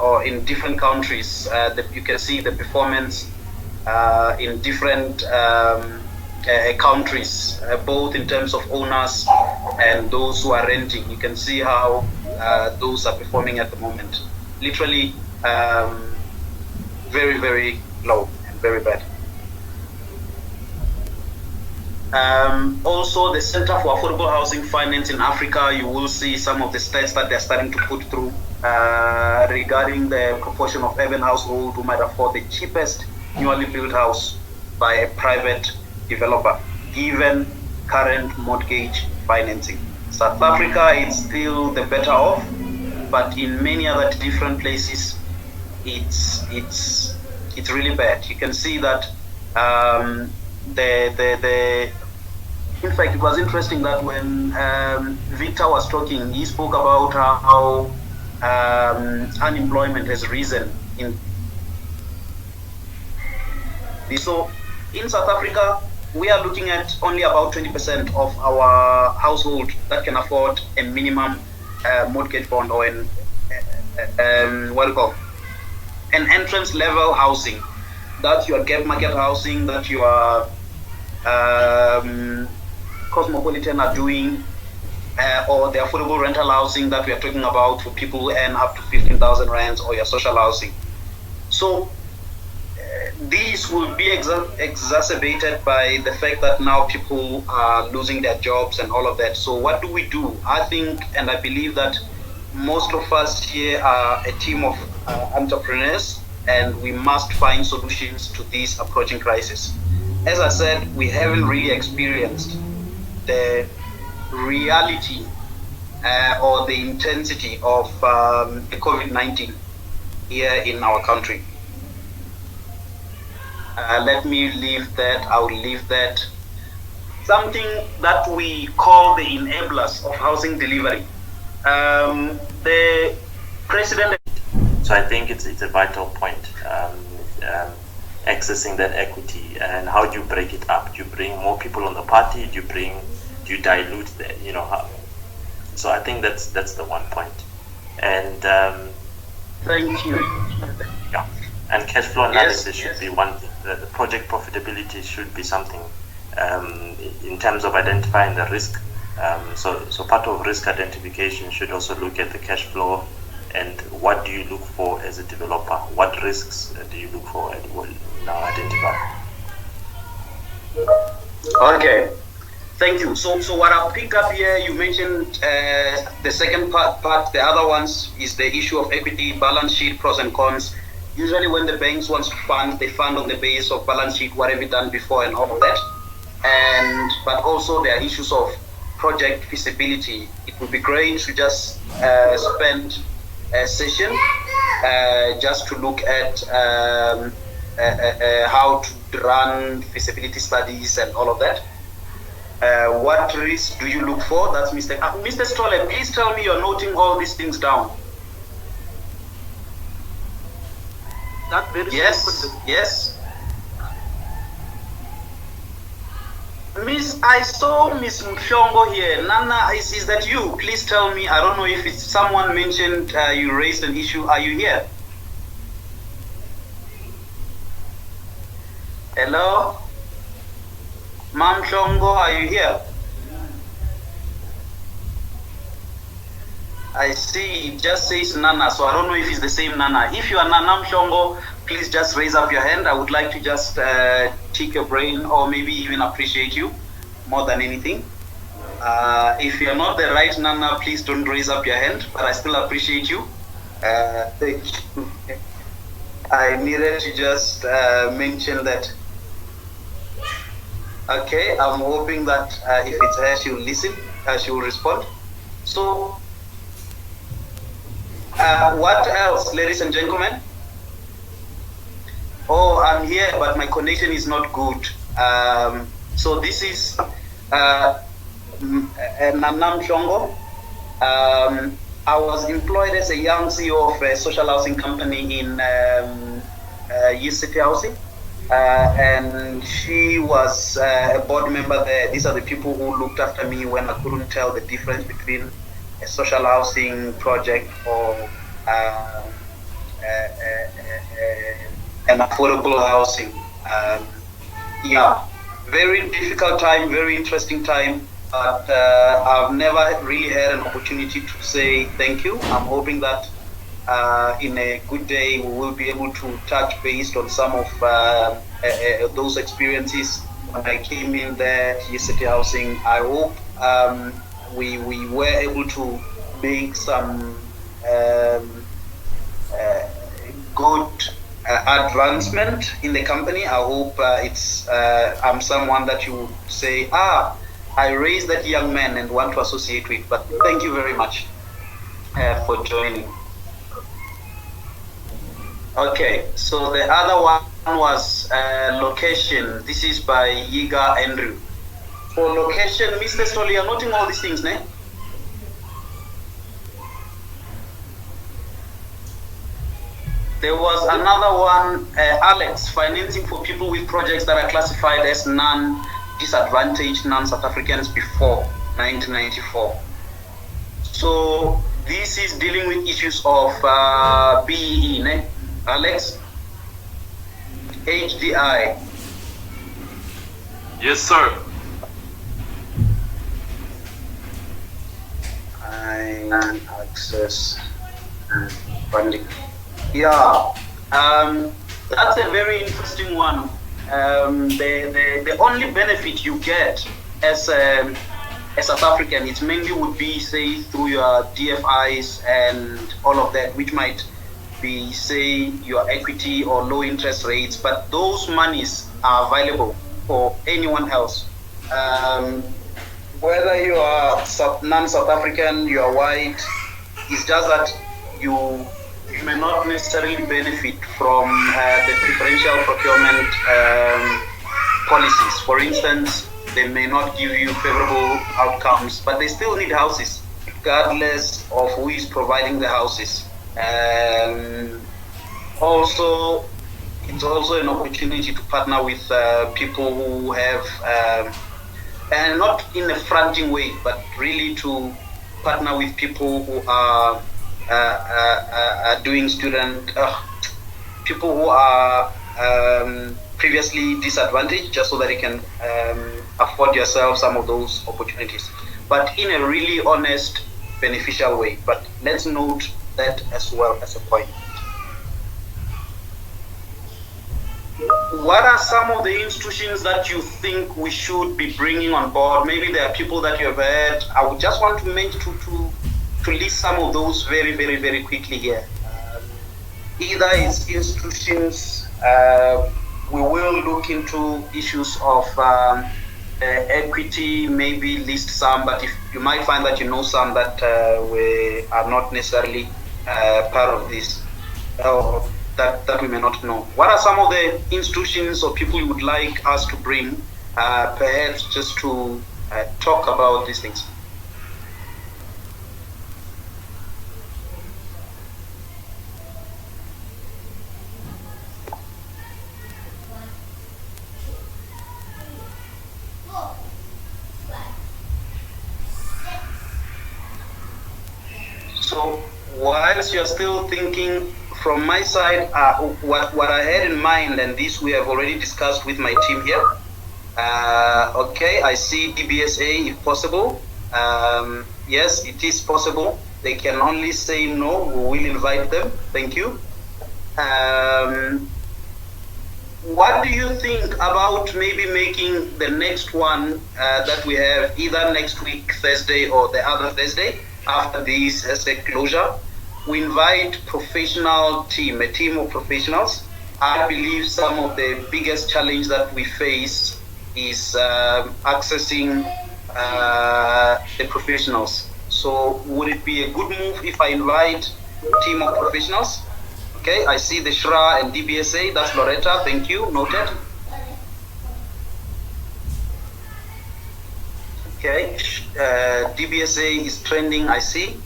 or in different countries. You can see the performance in different countries, both in terms of owners and those who are renting. You can see how those are performing at the moment. Literally very, very low and very bad. Also, the Center for Affordable Housing Finance in Africa, you will see some of the stats that they're starting to put through regarding the proportion of urban households who might afford the cheapest newly built house by a private developer, given current mortgage financing. South Africa is still the better off, but in many other different places, it's really bad. You can see that in fact, it was interesting that when Victor was talking, he spoke about how unemployment has risen so in South Africa, we are looking at only about 20% of our household that can afford a minimum mortgage bond or an entrance level housing. That's your gap market housing, that your Cosmopolitan are doing, or the affordable rental housing that we are talking about for people who earn up to 15,000 rands, or your social housing. So these will be exacerbated by the fact that now people are losing their jobs and all of that. So what do we do? I think, and I believe that most of us here are a team of entrepreneurs, and we must find solutions to this approaching crisis. As I said, we haven't really experienced the reality or the intensity of the COVID-19 here in our country. Let me leave that. I will leave that. Something that we call the enablers of housing delivery. the president. So I think it's a vital point, accessing that equity, and how do you break it up? Do you bring more people on the party? Do you dilute that? So I think that's the one point. And thank you. Yeah, and cash flow analysis should be one thing. The project profitability should be something in terms of identifying the risk. So part of risk identification should also look at the cash flow. And what do you look for as a developer? What risks do you look for and will now identify? Okay, thank you. So what I'll pick up here, you mentioned the second part. The other ones is the issue of equity, balance sheet, pros and cons. Usually when the banks want to fund, they fund on the basis of balance sheet, what have you done before and all of that. But also there are issues of project feasibility. It would be great to just spend a session just to look at how to run feasibility studies and all of that. What risks do you look for? That's Mr. Mr. Stolle, please tell me you're noting all these things down. That very Yes. I saw Miss Mshongo here. Nana, is that you? Please tell me. I don't know if it's someone mentioned you raised an issue. Are you here? Hello? Ma'am Mshongo, are you here? I see, it just says Nana, so I don't know if it's the same Nana. If you are Nana Mshongo, please just raise up your hand. I would like to just pick your brain or maybe even appreciate you more than anything. If you're not the right Nana, please don't raise up your hand, but I still appreciate you. Thank you. I needed to just mention that. Okay, I'm hoping that if it's her, she'll listen, she will respond. So, what else, ladies and gentlemen? Oh, I'm here, but my connection is not good. So this is Nanam Shongo. I was employed as a young CEO of a social housing company in Youth City Housing. And she was a board member there. These are the people who looked after me when I couldn't tell the difference between a social housing project or an affordable housing. Yeah, very difficult time, very interesting time, but I've never really had an opportunity to say thank you. I'm hoping that in a good day we will be able to touch base on some of those experiences when I came in there to City Housing. I hope we were able to make some good advancement in the company. I hope I'm someone that you would say, I raised that young man and want to associate with. But thank you very much for joining. Okay, so the other one was location. This is by Yiga Andrew. For location, Mr. Stolle, you're noting all these things, ne? There was another one, Alex, financing for people with projects that are classified as non-disadvantaged, non-South Africans before 1994. So this is dealing with issues of BEE, ne? Alex? HDI. Yes, sir. Access funding. Yeah, that's a very interesting one. The only benefit you get as a South African, it mainly would be, say, through your DFIs and all of that, which might be, say, your equity or low interest rates, but those monies are available for anyone else. Whether you are non-South African, you are white, it's just that you may not necessarily benefit from the preferential procurement policies. For instance, they may not give you favorable outcomes, but they still need houses. regardless of who is providing the houses. Also, it's also an opportunity to partner with people who have, and not in a fronting way, but really to partner with people who are doing people who are previously disadvantaged, just so that you can afford yourself some of those opportunities, but in a really honest, beneficial way. But let's note that as well as a point. What are some of the institutions that you think we should be bringing on board? Maybe there are people that you have heard. I would just want to mention to list some of those very, very, very quickly here. Either it's institutions, we will look into issues of equity, maybe list some, but if you might find that you know some that we are not necessarily part of this, or that we may not know. What are some of the institutions or people you would like us to bring, perhaps just to talk about these things? So whilst you're still thinking, from my side, what I had in mind, and this we have already discussed with my team here. Okay, I see DBSA if possible. Yes, it is possible. They can only say no. We will invite them. Thank you. What do you think about maybe making the next one that we have either next week, Thursday, or the other Thursday after this essay closure? We invite a team of professionals. I believe some of the biggest challenge that we face is accessing the professionals. So would it be a good move if I invite a team of professionals? Okay, I see the SHRA and DBSA, that's Loretta, thank you, noted. Okay, DBSA is trending, I see.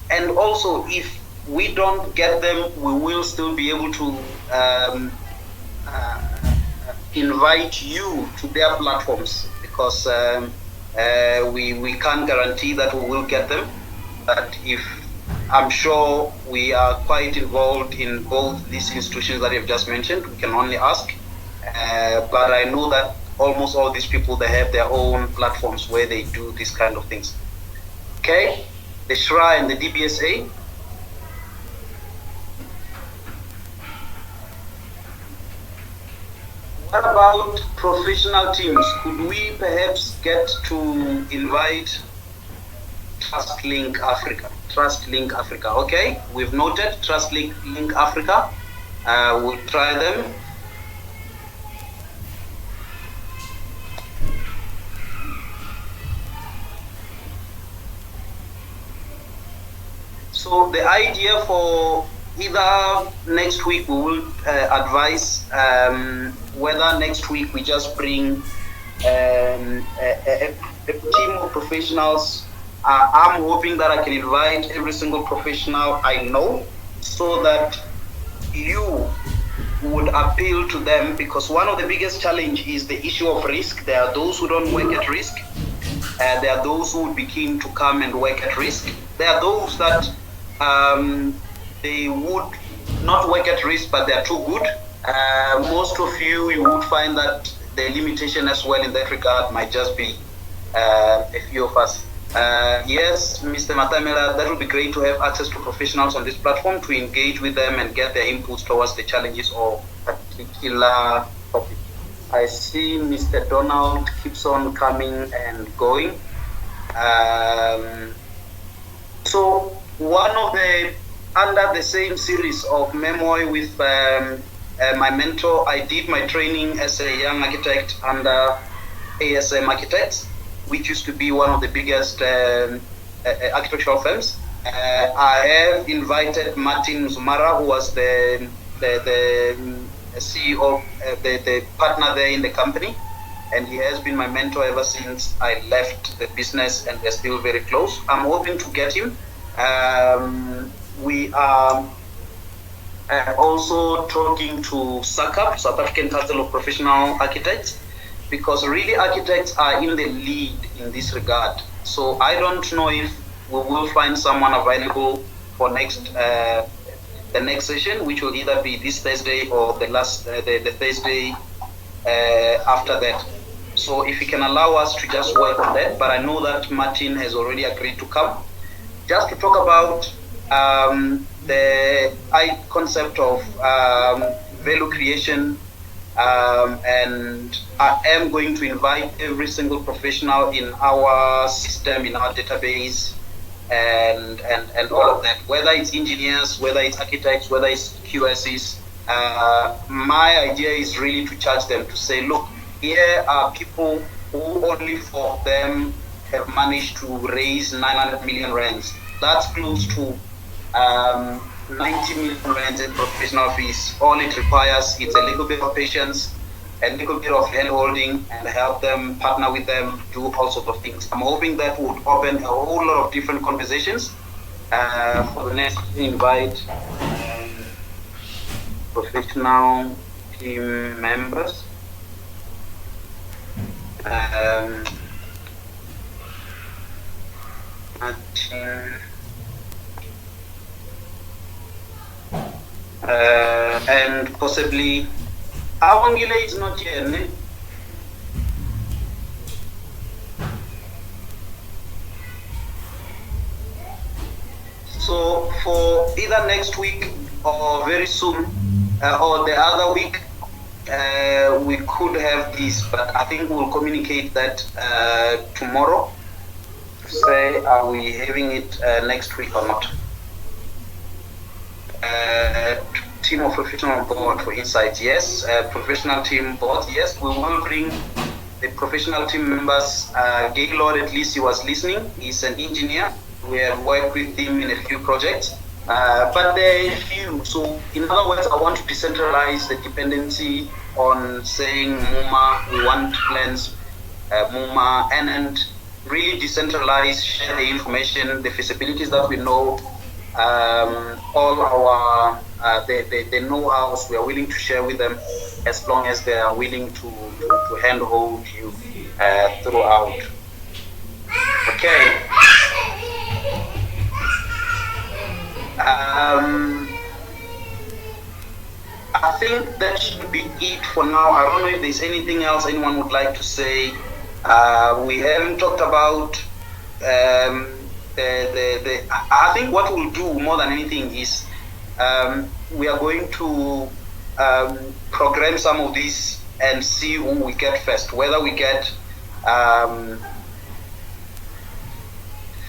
And also, if we don't get them, we will still be able to invite you to their platforms, because we can't guarantee that we will get them. But I'm sure we are quite involved in both these institutions that you've just mentioned. We can only ask. But I know that almost all these people, they have their own platforms where they do these kind of things. Okay? The SHRA and the DBSA. What about professional teams? Could we perhaps get to invite Trust Link Africa? Trust Link Africa, okay. We've noted Trust Link Africa. We'll try them. So the idea for either next week, we will advise whether next week we just bring a team of professionals. I'm hoping that I can invite every single professional I know, so that you would appeal to them, because one of the biggest challenge is the issue of risk. There are those who don't work at risk. There are those who would be keen to come and work at risk. There are those that they would not work at risk, but they are too good. Most of you would find that the limitation as well in that regard might just be a few of us. Yes, Mr. Matamela, that would be great to have access to professionals on this platform, to engage with them and get their inputs towards the challenges of a particular topic. I see Mr. Donald keeps on coming and going. So one of the, under the same series of Memoirs with my mentor, I did my training as a young architect under ASM Architects, which used to be one of the biggest architectural firms. I have invited Martin Zumara, who was the CEO, the partner there in the company. and he has been my mentor ever since I left the business, and we're still very close. I'm hoping to get him. We are also talking to SACAP, South African Council of Professional Architects, because really architects are in the lead in this regard. So I don't know if we will find someone available for the next session, which will either be this Thursday or the Thursday after that. So if you can allow us to just work on that, but I know that Martin has already agreed to come, just to talk about the concept of value creation, and I am going to invite every single professional in our system, in our database, and all of that, whether it's engineers, whether it's architects, whether it's QSs. My idea is really to charge them, to say, look, here are people who only for them have managed to raise 900 million rands. That's close to 90 million rands in professional fees. All it requires is a little bit of patience, a little bit of hand holding, and help them, partner with them, do all sorts of things. I'm hoping that would open a whole lot of different conversations. For the next invite professional team members. And possibly Awangile is not here, ne? So for either next week or very soon, or the other week, we could have this, but I think we'll communicate that tomorrow to say, are we having it next week or not? Team of professional board for insights, yes. Professional team board, yes. We will bring the professional team members. Gaylord, at least he was listening. He's an engineer. We have worked with him in a few projects, but there are a few. So in other words, I want to decentralize the dependency on saying MUMA, we want plans, MUMA, and really decentralize, share the information, the feasibilities that we know, all our the know-hows we are willing to share with them, as long as they are willing to handhold you throughout. Okay. I think that should be it for now. I don't know if there's anything else anyone would like to say. We haven't talked about I think what we'll do more than anything is we are going to program some of these and see who we get first, whether we get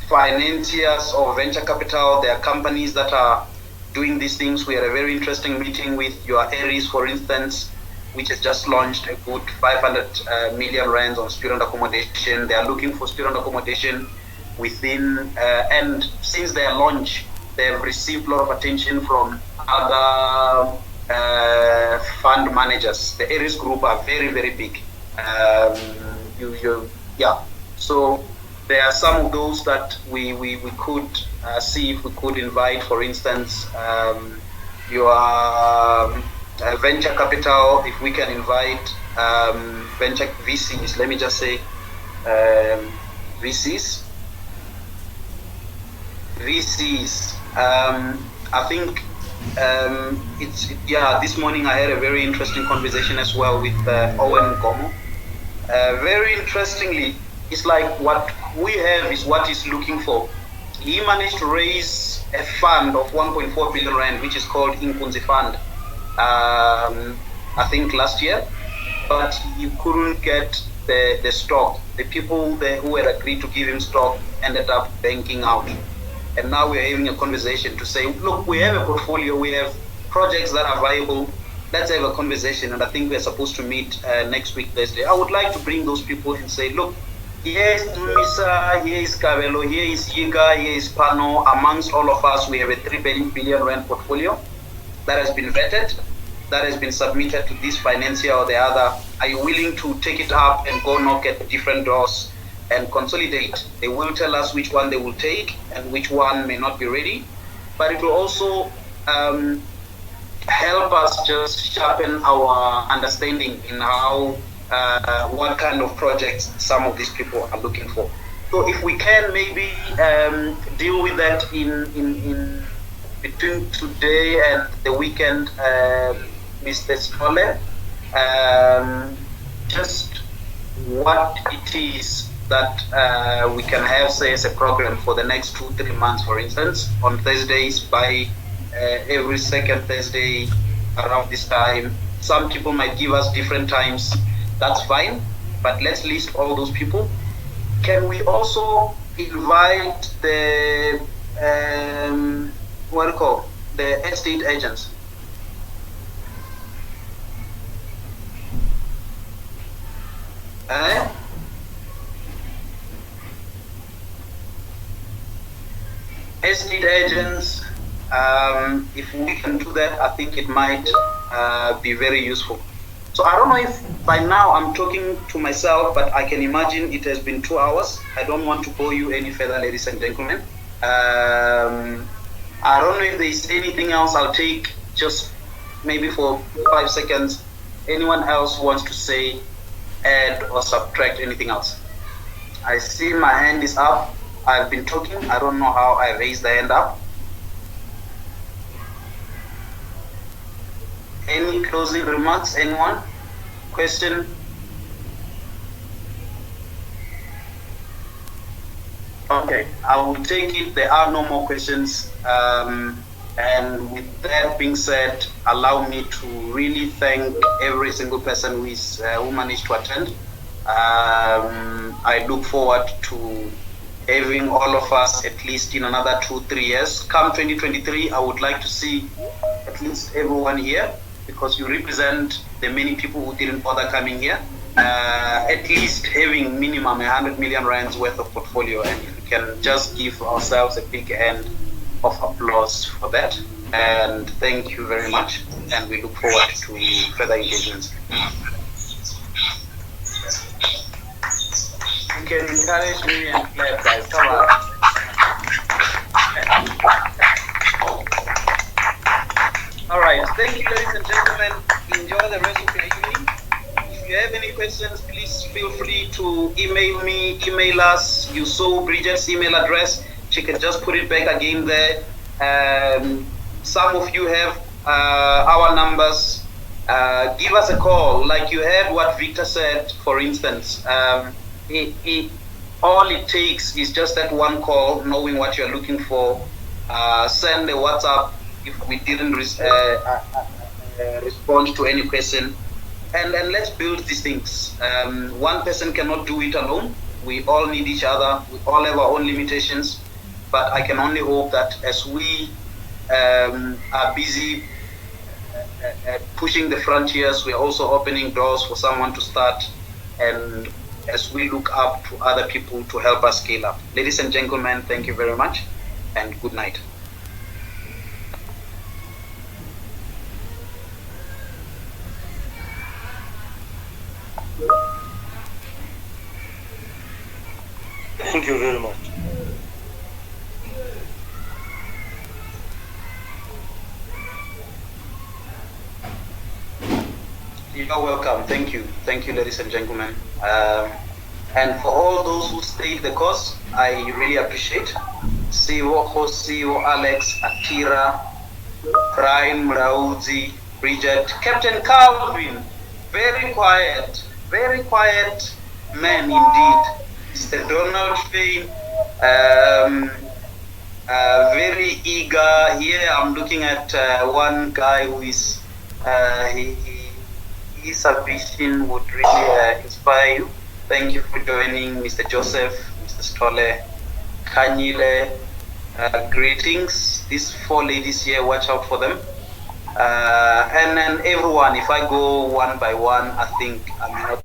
financiers or venture capital. There are companies that are doing these things. We had a very interesting meeting with your Aries, for instance, which has just launched a good 500 million rands on student accommodation. They are looking for student accommodation within, and since their launch, they have received a lot of attention from other fund managers. The Aries group are very, very big. Yeah. So there are some of those that we could see if we could invite, for instance, your venture capital, if we can invite venture VCs, let me just say VCs. I think this morning I had a very interesting conversation as well with Owen Gomo. Very interestingly, it's like what we have is what he's looking for. He managed to raise a fund of 1.4 billion rand, which is called Inkunzi Fund, I think last year, but he couldn't get the stock. The people who had agreed to give him stock ended up banking out. And now we're having a conversation to say, look, we have a portfolio, we have projects that are viable, let's have a conversation. And I think we're supposed to meet next week, Thursday. I would like to bring those people and say, look, here is Misa, here is Kabelo, here is Yiga, here is Pano. Amongst all of us, we have a 3 billion rand portfolio that has been vetted. that has been submitted to this financier or the other, are you willing to take it up and go knock at different doors and consolidate? They will tell us which one they will take and which one may not be ready, but it will also help us just sharpen our understanding in how what kind of projects some of these people are looking for. So if we can maybe deal with that in between today and the weekend, Mr. Stolle, just what it is that we can have, say, as a program for the next 2-3 months, for instance, on Thursdays by every second Thursday around this time. Some people might give us different times. That's fine, but let's list all those people. Can we also invite the the estate agents? Estate agents, if we can do that, I think it might be very useful. So I don't know if by now I'm talking to myself, but I can imagine it has been 2 hours. I don't want to bore you any further, ladies and gentlemen. I don't know if there's anything else. I'll take just maybe for 5 seconds. Anyone else wants to say, add or subtract anything else? I see my hand is up. I've been talking. I don't know how I raised the hand up. Any closing remarks? Anyone? Question? Okay, I will take it. There are no more questions. And with that being said, allow me to really thank every single person who managed to attend. I look forward to having all of us at least in another 2-3 years. Come 2023, I would like to see at least everyone here, because you represent the many people who didn't bother coming here. At least having minimum 100 million rands worth of portfolio, and if we can just give ourselves a big hand of applause for that. And thank you very much, and we look forward to further engagements. You can encourage me and clap, guys. Come on. All right. Thank you, ladies and gentlemen. Enjoy the rest of your evening. If you have any questions, please feel free to email me, email us. You saw Bridget's email address. She can just put it back again there. Some of you have our numbers. Give us a call. Like you heard what Victor said, for instance. All it takes is just that one call, knowing what you're looking for. Send a WhatsApp if we didn't respond to any question. And let's build these things. One person cannot do it alone. We all need each other. We all have our own limitations. But I can only hope that as we are busy pushing the frontiers, we're also opening doors for someone to start, and as we look up to other people to help us scale up. Ladies and gentlemen, thank you very much, and good night. Thank you very much. You're welcome. Thank you. Thank you, ladies and gentlemen. And for all those who stayed the course, I really appreciate. CEO, CEO Alex, Akira, Brian, Mraudzi, Bridget, Captain Calvin. Very quiet man indeed. Mr. Donald Fain, very eager. Here I'm looking at one guy who is his submission would really inspire you. Thank you for joining, Mr. Joseph, Mr. Stolle, Kanyile. Greetings. These 4 ladies here, watch out for them. And then everyone, if I go one by one, I think I'm not